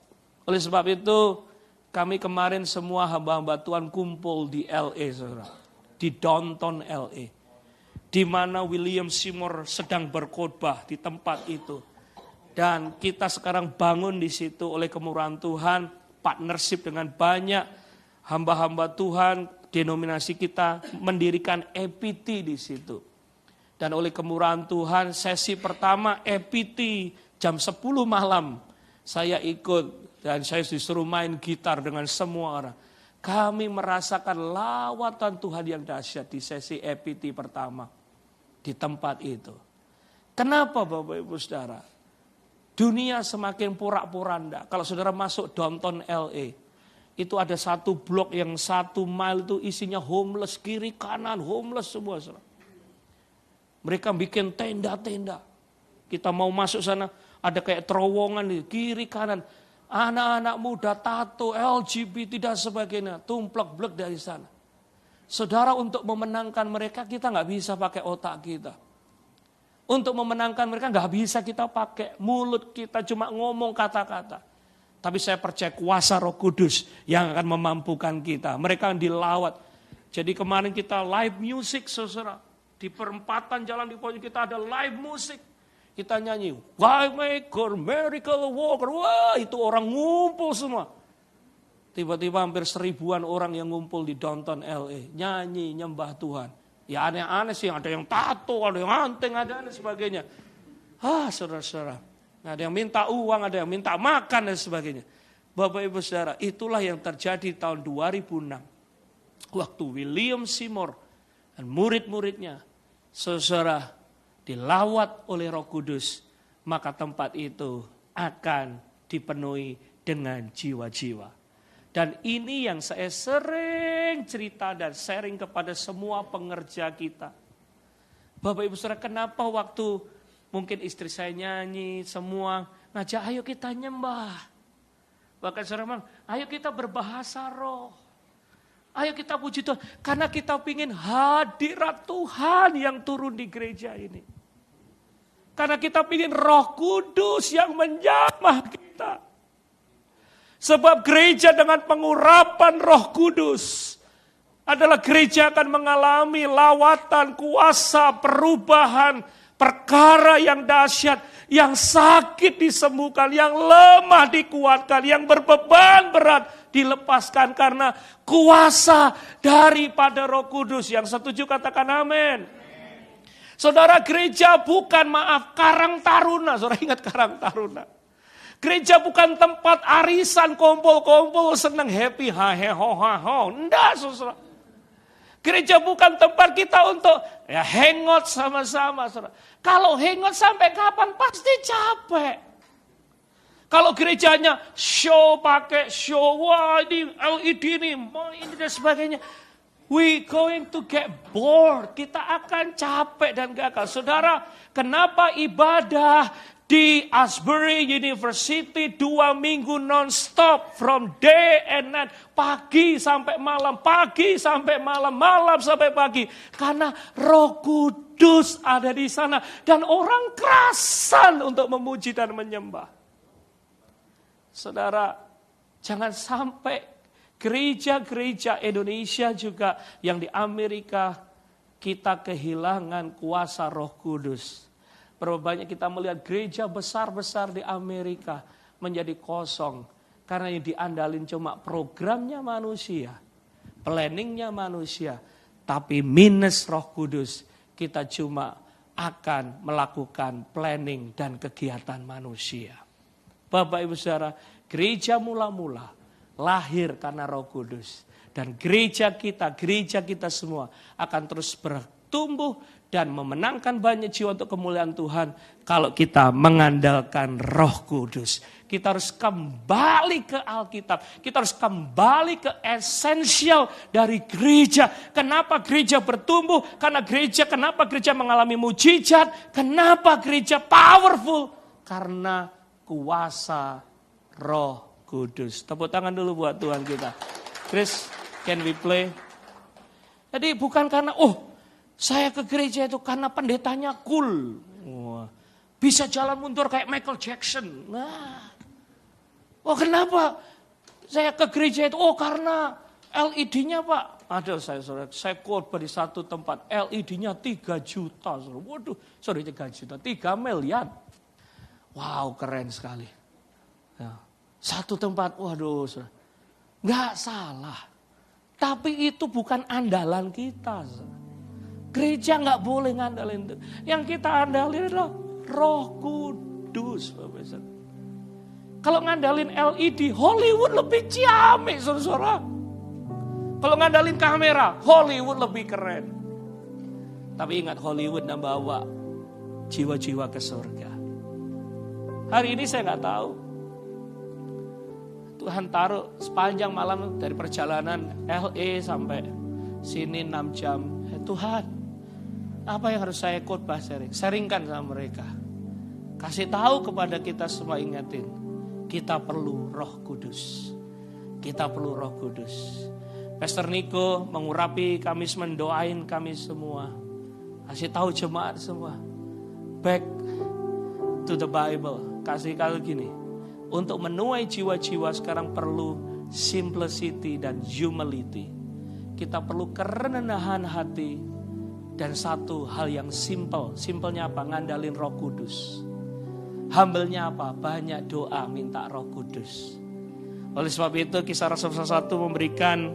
Oleh sebab itu, kami kemarin semua hamba-hamba Tuhan kumpul di LA, saudara, di downtown LA, di mana William Seymour sedang berkhotbah di tempat itu. Dan kita sekarang bangun di situ oleh kemurahan Tuhan, partnership dengan banyak hamba-hamba Tuhan, denominasi kita mendirikan EPT di situ. Dan oleh kemurahan Tuhan, sesi pertama EPT jam 10 malam, saya ikut dan saya disuruh main gitar dengan semua orang. Kami merasakan lawatan Tuhan yang dahsyat di sesi EPT pertama di tempat itu. Kenapa Bapak Ibu Saudara? Dunia semakin porak-poranda. Kalau saudara masuk downtown LA, itu ada satu blok yang 1 mile itu isinya homeless, kiri kanan homeless semua. Saudara. Mereka bikin tenda-tenda. Kita mau masuk sana, ada kayak terowongan di kiri kanan. Anak-anak muda, tato, LGBT dan sebagainya, tumplek-blek dari sana. Saudara, untuk memenangkan mereka kita nggak bisa pakai otak kita. Untuk memenangkan mereka nggak bisa kita pakai mulut kita cuma ngomong kata-kata. Tapi saya percaya kuasa Roh Kudus yang akan memampukan kita. Mereka dilawat. Jadi kemarin kita live music saudara. Di perempatan jalan di pojok kita ada live musik. Kita nyanyi, Waymaker, Miracle Worker. Wah, itu orang ngumpul semua. Tiba-tiba hampir 1000-an orang yang ngumpul di downtown LA. Nyanyi, nyembah Tuhan. Ya aneh-aneh sih, ada yang tato, ada yang anting, ada dan sebagainya. Saudara-saudara. Ada yang minta uang, ada yang minta makan dan sebagainya. Bapak Ibu Saudara, itulah yang terjadi tahun 2006. Waktu William Seymour dan murid-muridnya, saudara, dilawat oleh Roh Kudus, maka tempat itu akan dipenuhi dengan jiwa-jiwa. Dan ini yang saya sering cerita dan sharing kepada semua pengerja kita. Bapak Ibu Saudara, kenapa waktu mungkin istri saya nyanyi, semua ngajak ayo kita nyembah. Bahkan saudara bilang, ayo kita berbahasa roh. Ayo kita puji Tuhan. Karena kita ingin hadirat Tuhan yang turun di gereja ini. Karena kita ingin Roh Kudus yang menjamah kita. Sebab gereja dengan pengurapan Roh Kudus adalah gereja akan mengalami lawatan, kuasa, perubahan, perkara yang dahsyat, yang sakit disembuhkan, yang lemah dikuatkan, yang berbeban berat dilepaskan karena kuasa daripada Roh Kudus. Yang setuju katakan amin. Saudara, gereja bukan Karang Taruna. Saudara ingat Karang Taruna? Gereja bukan tempat arisan, kumpul-kumpul, senang, happy, ha-he-ho-ha-ho. Enggak, saudara. Gereja bukan tempat kita untuk hangout sama-sama, saudara. Kalau hangout sampai kapan? Pasti capek. Kalau gerejanya pakai show, wah ini LED ini dan sebagainya. We going to get bored. Kita akan capek dan gagal. Saudara, kenapa ibadah di Asbury University 2 minggu non-stop from day and night, pagi sampai malam, pagi sampai malam, malam sampai pagi? Karena Roh Kudus ada di sana dan orang kerasan untuk memuji dan menyembah. Saudara, jangan sampai gereja-gereja Indonesia juga yang di Amerika kita kehilangan kuasa Roh Kudus. Berapa banyak kita melihat gereja besar-besar di Amerika menjadi kosong. Karena yang diandalin cuma programnya manusia, planningnya manusia. Tapi minus Roh Kudus, kita cuma akan melakukan planning dan kegiatan manusia. Bapak Ibu Saudara, gereja mula-mula lahir karena Roh Kudus. Dan gereja kita semua akan terus bertumbuh dan memenangkan banyak jiwa untuk kemuliaan Tuhan kalau kita mengandalkan Roh Kudus. Kita harus kembali ke Alkitab. Kita harus kembali ke esensial dari gereja. Kenapa gereja bertumbuh? Kenapa gereja mengalami mujizat? Kenapa gereja powerful? Karena kuasa Roh Kudus. Tepuk tangan dulu buat Tuhan kita. Chris, can we play? Jadi bukan karena, saya ke gereja itu karena pendetanya cool. Bisa jalan mundur kayak Michael Jackson. Kenapa saya ke gereja itu? Karena LED-nya Pak. Ada saya khotbah di satu tempat, LED-nya 3 juta. Waduh, 3 juta, 3 miliar. Wow, keren sekali. Satu tempat, waduh, nggak salah. Tapi itu bukan andalan kita. Gereja nggak boleh ngandalin itu. Yang kita andalin adalah Roh Kudus. Kalau ngandalin LED, Hollywood lebih ciamik, saudara. Kalau ngandalin kamera, Hollywood lebih keren. Tapi ingat, Hollywood nggak bawa jiwa-jiwa ke surga. Hari ini saya nggak tahu. Tuhan taruh sepanjang malam dari perjalanan LA sampai sini 6 jam. Tuhan, apa yang harus saya khotbah sharingkan sama mereka. Kasih tahu kepada kita semua, ingatin. Kita perlu Roh Kudus. Kita perlu Roh Kudus. Pastor Niko mengurapi kami, mendoain kami semua. Kasih tahu jemaat semua. Back to the Bible. Kasih tahu gini. Untuk menuai jiwa-jiwa sekarang perlu simplicity dan humility. Kita perlu kerendahan hati. Dan satu hal yang simple. Simpelnya apa? Ngandalin Roh Kudus. Humble-nya apa? Banyak doa minta Roh Kudus. Oleh sebab itu Kisah Rasul 1 memberikan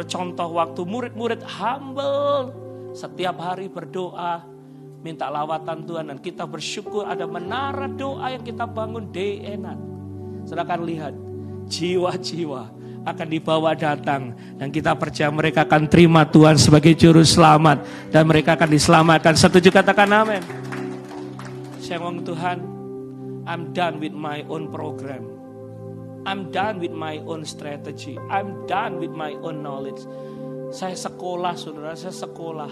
contoh waktu murid-murid humble. Setiap hari berdoa, minta lawatan Tuhan. Dan kita bersyukur ada menara doa yang kita bangun day and night. Saudara akan lihat, jiwa-jiwa akan dibawa datang. Dan kita percaya mereka akan terima Tuhan sebagai juru selamat. Dan mereka akan diselamatkan. Setuju katakan amin. Saya ngomong Tuhan, I'm done with my own program. I'm done with my own strategy. I'm done with my own knowledge. Saya sekolah saudara, saya sekolah.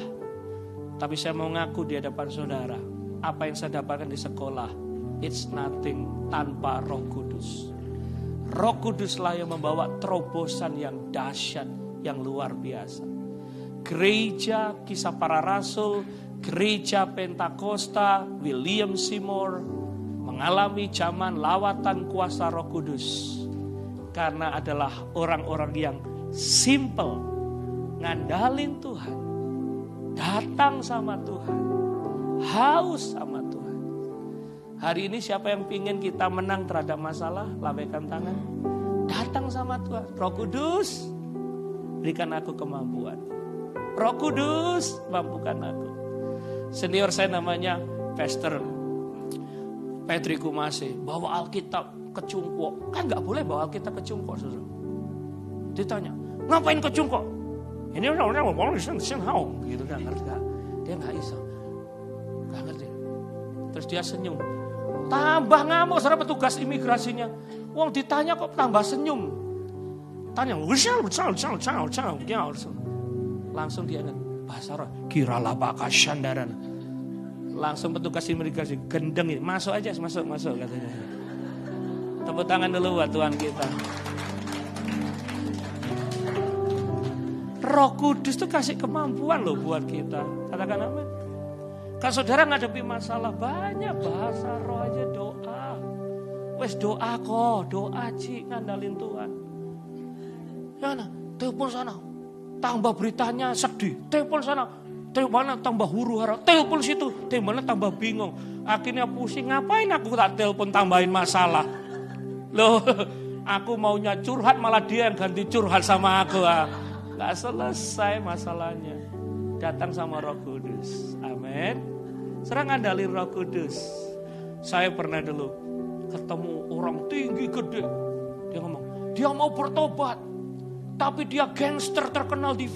Tapi saya mau ngaku di hadapan saudara, apa yang saya dapatkan di sekolah, it's nothing tanpa Roh Kudus. Roh Kuduslah yang membawa terobosan yang dahsyat, yang luar biasa. Gereja Kisah Para Rasul, Gereja Pentakosta, William Seymour mengalami zaman lawatan kuasa Roh Kudus. Karena adalah orang-orang yang simple, ngandalin Tuhan, datang sama Tuhan, haus sama Tuhan. Hari ini siapa yang pingin kita menang terhadap masalah? Lambaikan tangan. Datang sama Tuhan. Roh Kudus, berikan aku kemampuan. Roh Kudus, mampukan aku. Senior saya namanya Pastor Patrick Kumase. Bawa Alkitab ke Cungkok. Kan gak boleh bawa Alkitab ke Cungkok. Saudara. Ditanya, ngapain ke Cungkok? Ini orang-orang ngomong gitu, gak ngerti gak? Dia gak bisa, gak ngerti. Terus dia senyum. Tambah ngamuk saudara petugas imigrasinya. Wong ditanya kok tambah senyum. Tanya, langsung dia ingat bahasa roh. Kiralah bakal syandaran. Langsung petugas imigrasi gendeng, masuk aja, masuk katanya. Tepuk tangan dulu buat Tuhan kita. Roh Kudus itu kasih kemampuan loh buat kita. Katakan amin. Kalau saudara ngadepi masalah banyak bahasa roh aja doa. Wes doa kok, doa Ci, ngandalin Tuhan. Ya nah, telepon sana. Tambah beritanya sedih. Telepon sana. Telepon tambah huru hara. Telepon situ. Telepon tambah bingung. Akhirnya pusing. Ngapain aku tak telepon tambahin masalah? Loh, aku maunya curhat malah dia yang ganti curhat sama aku. Gak selesai masalahnya. Datang sama Roh Kudus. Amin. Serang ngandalin Roh Kudus. Saya pernah dulu ketemu orang tinggi gede. Dia ngomong, dia mau bertobat. Tapi dia gangster terkenal di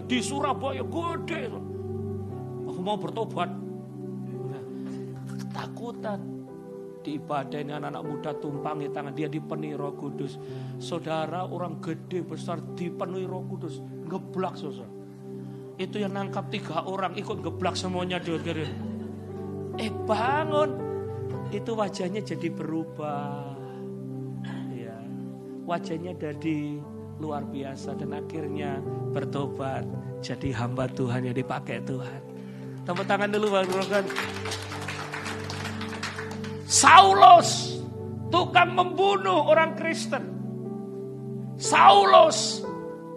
di Surabaya gede. Aku mau bertobat. Ketakutan. Di ibadah ini anak-anak muda tumpangi tangan, dia dipenuhi Roh Kudus. Saudara orang gede besar dipenuhi Roh Kudus, geblak saudara. Itu yang nangkap 3 orang ikut geblak semuanya dikirim. Bangun, itu wajahnya jadi berubah. Ya, wajahnya jadi luar biasa dan akhirnya bertobat jadi hamba Tuhan yang dipakai Tuhan. Tepuk tangan dulu bang. Saulus, tukang membunuh orang Kristen. Saulus,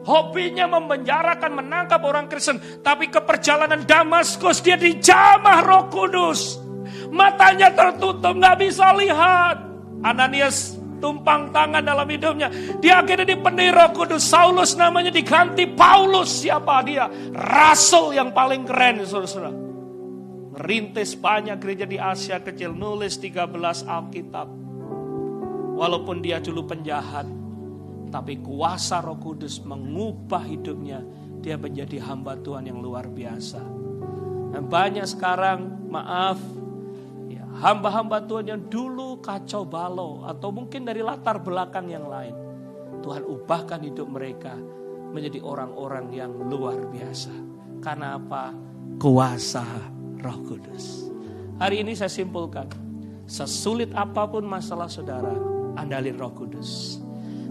hobinya memenjarakan, menangkap orang Kristen. Tapi ke perjalanan Damaskus, dia dijamah Roh Kudus. Matanya tertutup, gak bisa lihat. Ananias tumpang tangan dalam hidupnya. Dia akhirnya dipenuhi Roh Kudus. Saulus namanya diganti Paulus. Siapa dia? Rasul yang paling keren, saudara-saudara. Rintis banyak gereja di Asia kecil, nulis 13 Alkitab. Walaupun dia dulu penjahat, tapi kuasa Roh Kudus mengubah hidupnya. Dia menjadi hamba Tuhan yang luar biasa. Dan banyak sekarang, ya, hamba-hamba Tuhan yang dulu kacau balau atau mungkin dari latar belakang yang lain, Tuhan ubahkan hidup mereka menjadi orang-orang yang luar biasa. Karena apa? Kuasa Roh Kudus. Hari ini saya simpulkan, sesulit apapun masalah saudara, andalin Roh Kudus.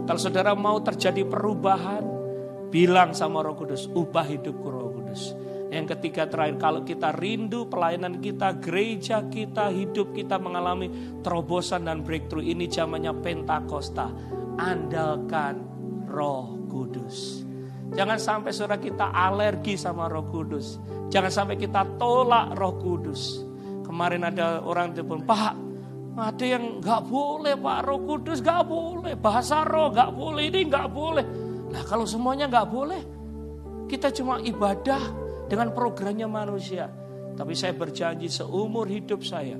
Kalau saudara mau terjadi perubahan, bilang sama Roh Kudus, ubah hidupku Roh Kudus. Yang ketiga terakhir, kalau kita rindu pelayanan kita, gereja kita, hidup kita mengalami terobosan dan breakthrough, ini zamannya Pentakosta. Andalkan Roh Kudus. Jangan sampai saudara kita alergi sama Roh Kudus. Jangan sampai kita tolak Roh Kudus. Kemarin ada orang telepon, Pak, ada yang gak boleh Pak, Roh Kudus gak boleh, bahasa roh gak boleh, ini gak boleh. Nah kalau semuanya gak boleh, kita cuma ibadah dengan programnya manusia. Tapi saya berjanji seumur hidup saya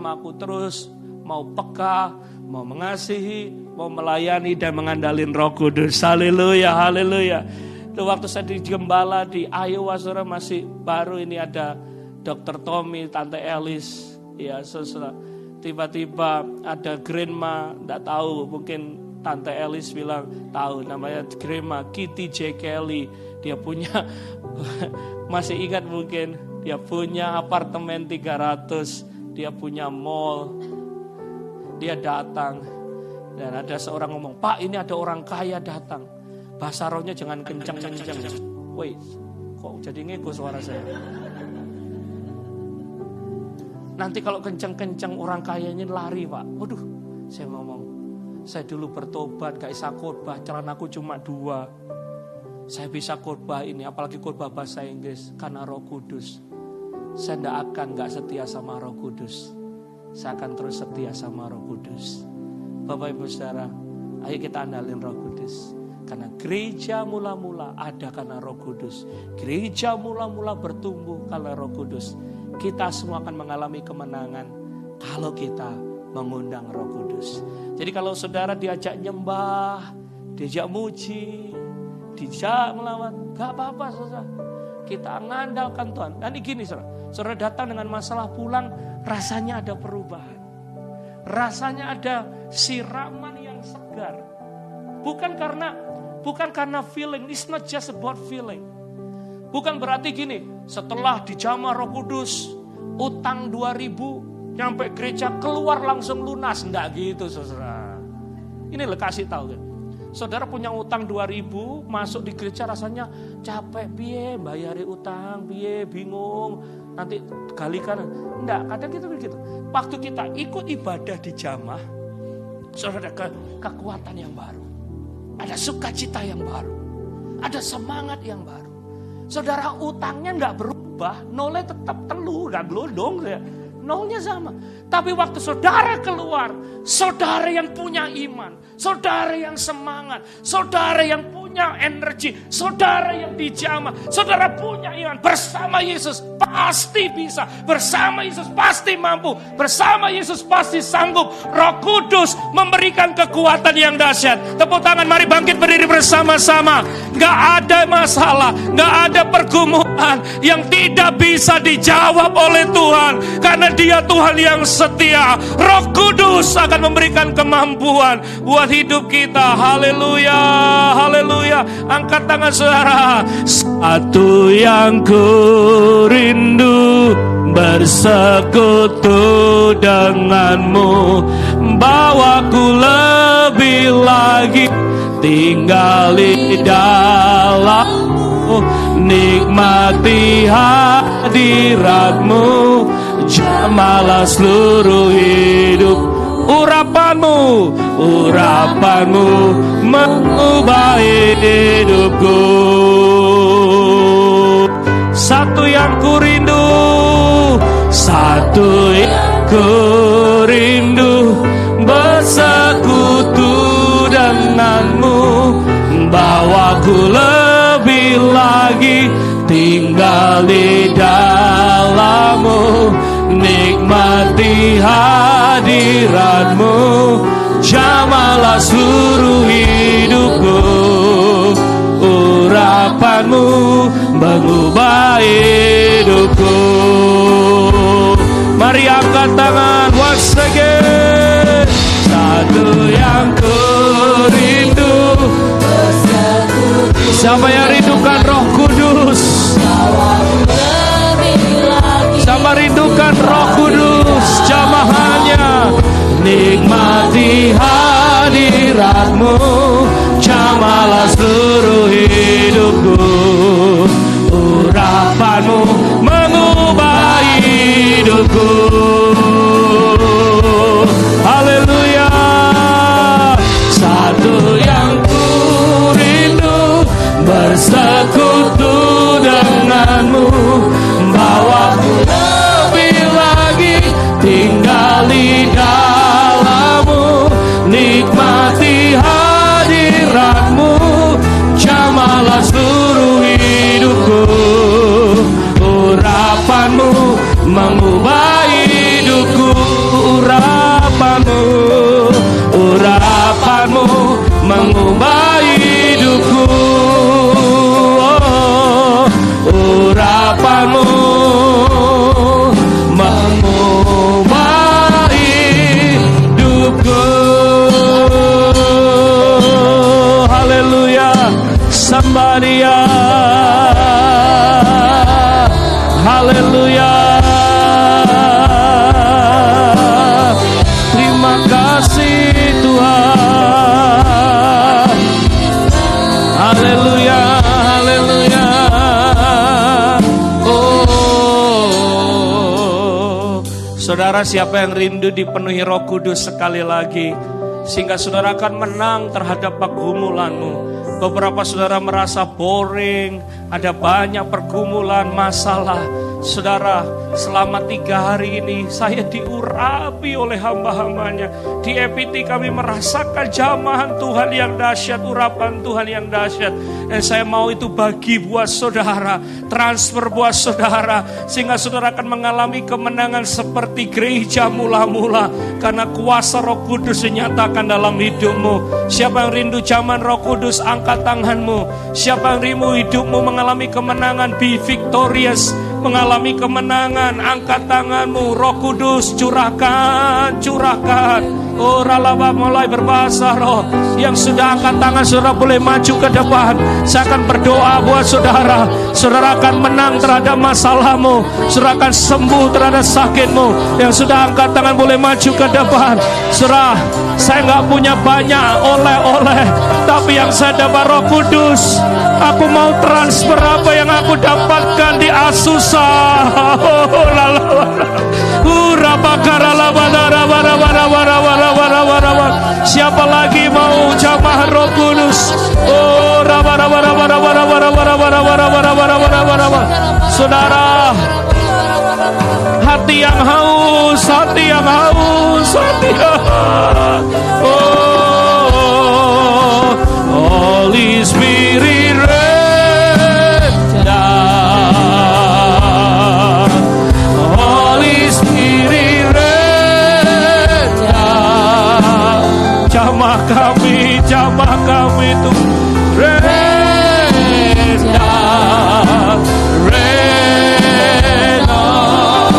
mau terus mau peka, mau mengasihi, mau melayani dan mengandalin Roh Kudus. Haleluya, haleluya. Waktu saya di gembala di Iowa, saudara, masih baru ini ada Dr. Tommy, Tante Elis, ya saudara. Tiba-tiba ada Grandma, enggak tahu, mungkin Tante Elis bilang tahu, namanya Grandma Kitty J. Kelly. Dia punya, masih ingat mungkin, dia punya apartemen 300, dia punya mall. Dia datang dan ada seorang ngomong, Pak ini ada orang kaya datang. Bahasa rohnya jangan kencang-kencang. Wait, kok jadi ngego suara saya? Nanti kalau kencang-kencang orang kayanya lari Pak. Waduh, saya ngomong, saya dulu bertobat gak bisa khotbah, celanaku cuma 2. Saya bisa khotbah ini, apalagi khotbah bahasa Inggris, karena Roh Kudus. Saya tidak akan gak setia sama Roh Kudus. Saya akan terus setia sama Roh Kudus. Bapak Ibu Saudara, ayo kita andalin Roh Kudus. Karena gereja mula-mula ada karena Roh Kudus. Gereja mula-mula bertumbuh karena Roh Kudus. Kita semua akan mengalami kemenangan kalau kita mengundang Roh Kudus. Jadi kalau saudara diajak nyembah, diajak muji, diajak melawan, gak apa-apa saudara. Kita mengandalkan Tuhan. Dan gini saudara, saudara datang dengan masalah pulang, rasanya ada perubahan. Rasanya ada siraman yang segar. Bukan karena feeling, it's not just about feeling. Bukan berarti gini, setelah dijamah Roh Kudus, utang 2.000, nyampe gereja keluar langsung lunas. Enggak gitu saudara. Ini lo kasih tahu kan. Saudara punya utang 2.000, masuk di gereja rasanya capek, piye bayari utang, piye bingung, nanti galikan. Enggak, kadang gitu begitu. Waktu kita ikut ibadah di jamaah, saudara ada kekuatan yang baru. Ada sukacita yang baru. Ada semangat yang baru. Saudara utangnya enggak berubah, nolnya tetap telu, enggak gelondong ya. Nolnya sama. Tapi waktu saudara keluar, saudara yang punya iman, saudara yang semangat, saudara yang punya energi, saudara yang dijamah, saudara punya iman bersama Yesus pasti bisa, bersama Yesus pasti mampu, bersama Yesus pasti sanggup. Roh Kudus memberikan kekuatan yang dahsyat. Tepuk tangan, mari bangkit berdiri bersama-sama. Gak ada masalah, gak ada pergumulan yang tidak bisa dijawab oleh Tuhan, karena Dia Tuhan yang setia. Roh Kudus akan memberikan kemampuan buat hidup kita. Haleluya, haleluya. Angkat tangan saudara. Satu yang ku rindu, bersekutu denganmu, bawaku lebih lagi tinggal di dalammu, nikmati hadiratmu, jamalah seluruh hidup. Urapanmu mengubah hidupku. Satu yang ku rindu, satu yang ku rindu, bersekutu denganmu, bawaku lebih lagi tinggal di dalammu, nikmati hadiratmu, jamalah seluruh hidupku. Urapanmu mengubah hidupku. Mari angkat tangan once again. Satu yang ku rindu, siapa yang rindukan Roh Kudus? Siapa rindukan Roh Kudus? Jamaahnya, nikmati hadiratmu, jamalah seluruh hidupku. Urapanmu mengubah hidupku. Haleluya. Satu yang ku rindu, bersama urapanmu mengubah hidupku. Haleluya, Sambaria. Haleluya. Terima kasih Tuhan. Haleluya, haleluya. Oh, saudara, siapa yang rindu dipenuhi Roh Kudus sekali lagi, sehingga saudara akan menang terhadap pergumulanmu. Beberapa saudara merasa boring, ada banyak pergumulan, masalah. Saudara, selama 3 hari ini saya diurapi oleh hamba-hambanya. Di EPT kami merasakan jamahan Tuhan yang dahsyat, urapan Tuhan yang dahsyat. Dan saya mau itu bagi buat saudara, transfer buat saudara, sehingga saudara akan mengalami kemenangan seperti gereja mula-mula, karena kuasa Roh Kudus dinyatakan dalam hidupmu. Siapa yang rindu zaman Roh Kudus, angkat tanganmu. Siapa yang rindu hidupmu mengalami kemenangan, be victorious, mengalami kemenangan, angkat tanganmu. Roh Kudus curahkan, curahkan. Oh, ralaba, mulai berbahasa roh. Yang sudah angkat tangan, saudara boleh maju ke depan. Saya akan berdoa buat saudara. Saudara akan menang terhadap masalahmu. Saudara akan sembuh terhadap sakitmu. Yang sudah angkat tangan boleh maju ke depan. Saudara, saya nggak punya banyak oleh-oleh, tapi yang saya dapat Roh Kudus. Aku mau transfer apa yang aku dapatkan di Asusa. Siapa lagi mau jamaah Roh Kudus? Oh, saudara, hati yang haus, hati yang haus, hati yang haus. Oh, Holy Spirit rain down. Holy Spirit rain down. Jamah kami itu rain down, rain on.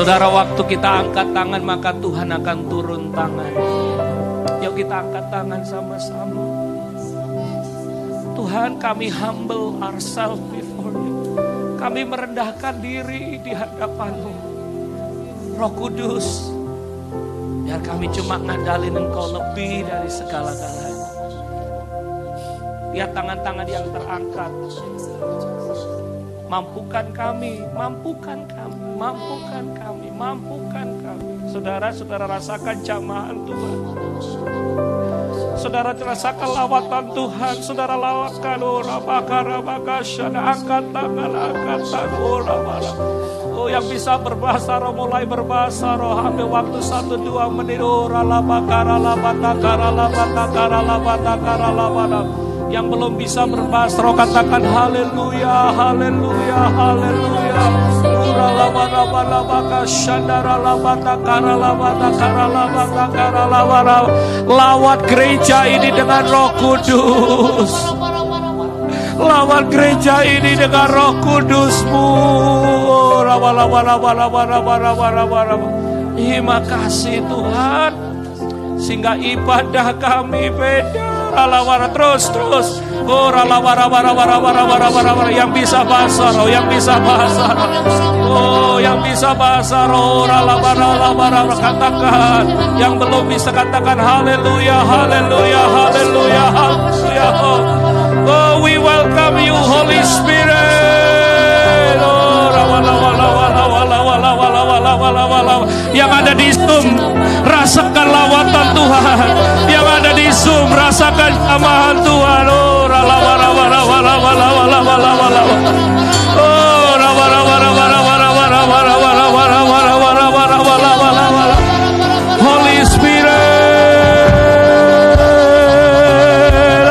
Saudara, waktu kita angkat tangan maka Tuhan akan turun tangan. Yuk kita angkat tangan sama-sama. Tuhan, kami humble ourselves before you. Kami merendahkan diri di hadapan-Mu. Roh Kudus, biar kami cuma ngandalin Engkau lebih dari segala-galanya. Lihat tangan-tangan yang terangkat. Mampukan kami, mampukan kami, mampukan kami, mampukan kami. Saudara-saudara rasakan jamahan Tuhan. Saudara rasakan lawatan Tuhan. Saudara lawakan angkat tangan, angkat tangan. Oh, yang bisa berbahasa roh mulai berbahasa roh. Ambil waktu 1-2 menit. Yang belum bisa berbahasa roh katakan haleluya, haleluya, haleluya. Lawat gereja ini dengan Roh Kudus. Lawat gereja ini dengan Roh Kudus-Mu. Terima kasih Tuhan, sehingga ibadah kami beda. Terus. Oh, yang bisa bahasa roh, yang bisa bahasa roh. Oh, yang bisa bahasa roh. Katakan, yang belum bisa katakan haleluya, haleluya, haleluya, haleluya. Oh, we welcome you, Holy Spirit. Oh, yang ada di Zoom, rasakan lawatan Tuhan. Yang ada di Zoom, rasakan jamahan Tuhan. Oh, Holy Spirit,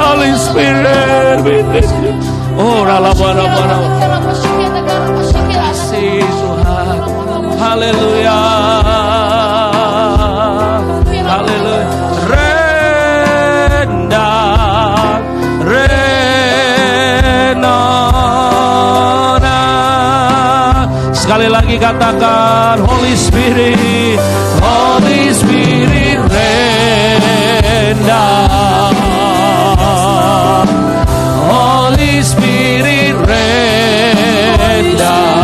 Holy Spirit, oh, kasih Tuhan, haleluya, haleluya. Sekali lagi katakan Holy Spirit, Holy Spirit rendah, Holy Spirit rendah,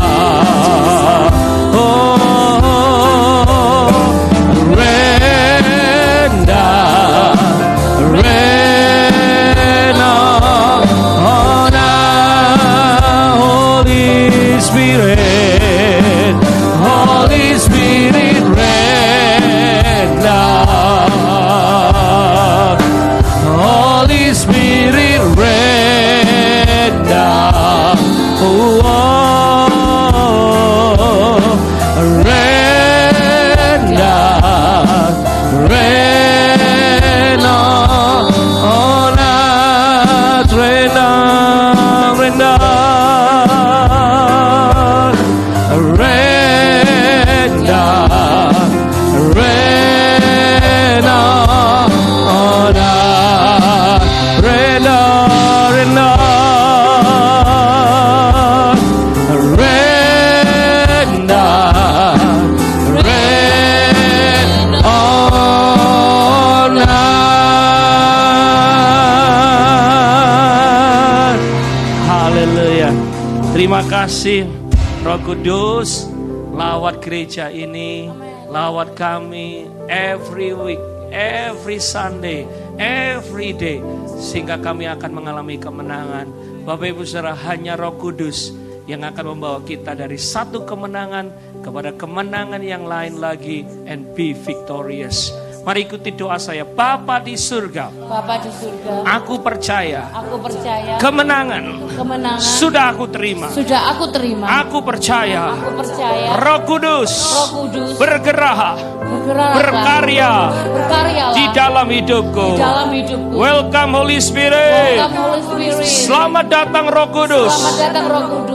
oh rendah, rendah, oh Holy Spirit. Holy Spirit rendah, Holy Spirit rendah, oh, rendah, rendah, oh, rendah, rendah. Terima kasih Roh Kudus, lawat gereja ini, lawat kami every week, every Sunday, every day, sehingga kami akan mengalami kemenangan. Bapak Ibu Saudara, hanya Roh Kudus yang akan membawa kita dari satu kemenangan kepada kemenangan yang lain lagi, and be victorious. Mari ikuti doa saya. Bapa di surga, Bapa di surga, aku percaya kemenangan sudah aku terima. Aku percaya Roh Kudus bergerak berkarya di dalam hidupku. Welcome Holy Spirit. Selamat datang Roh Kudus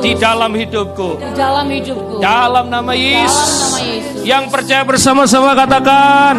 di dalam hidupku. Dalam nama Yesus. Yang percaya bersama-sama katakan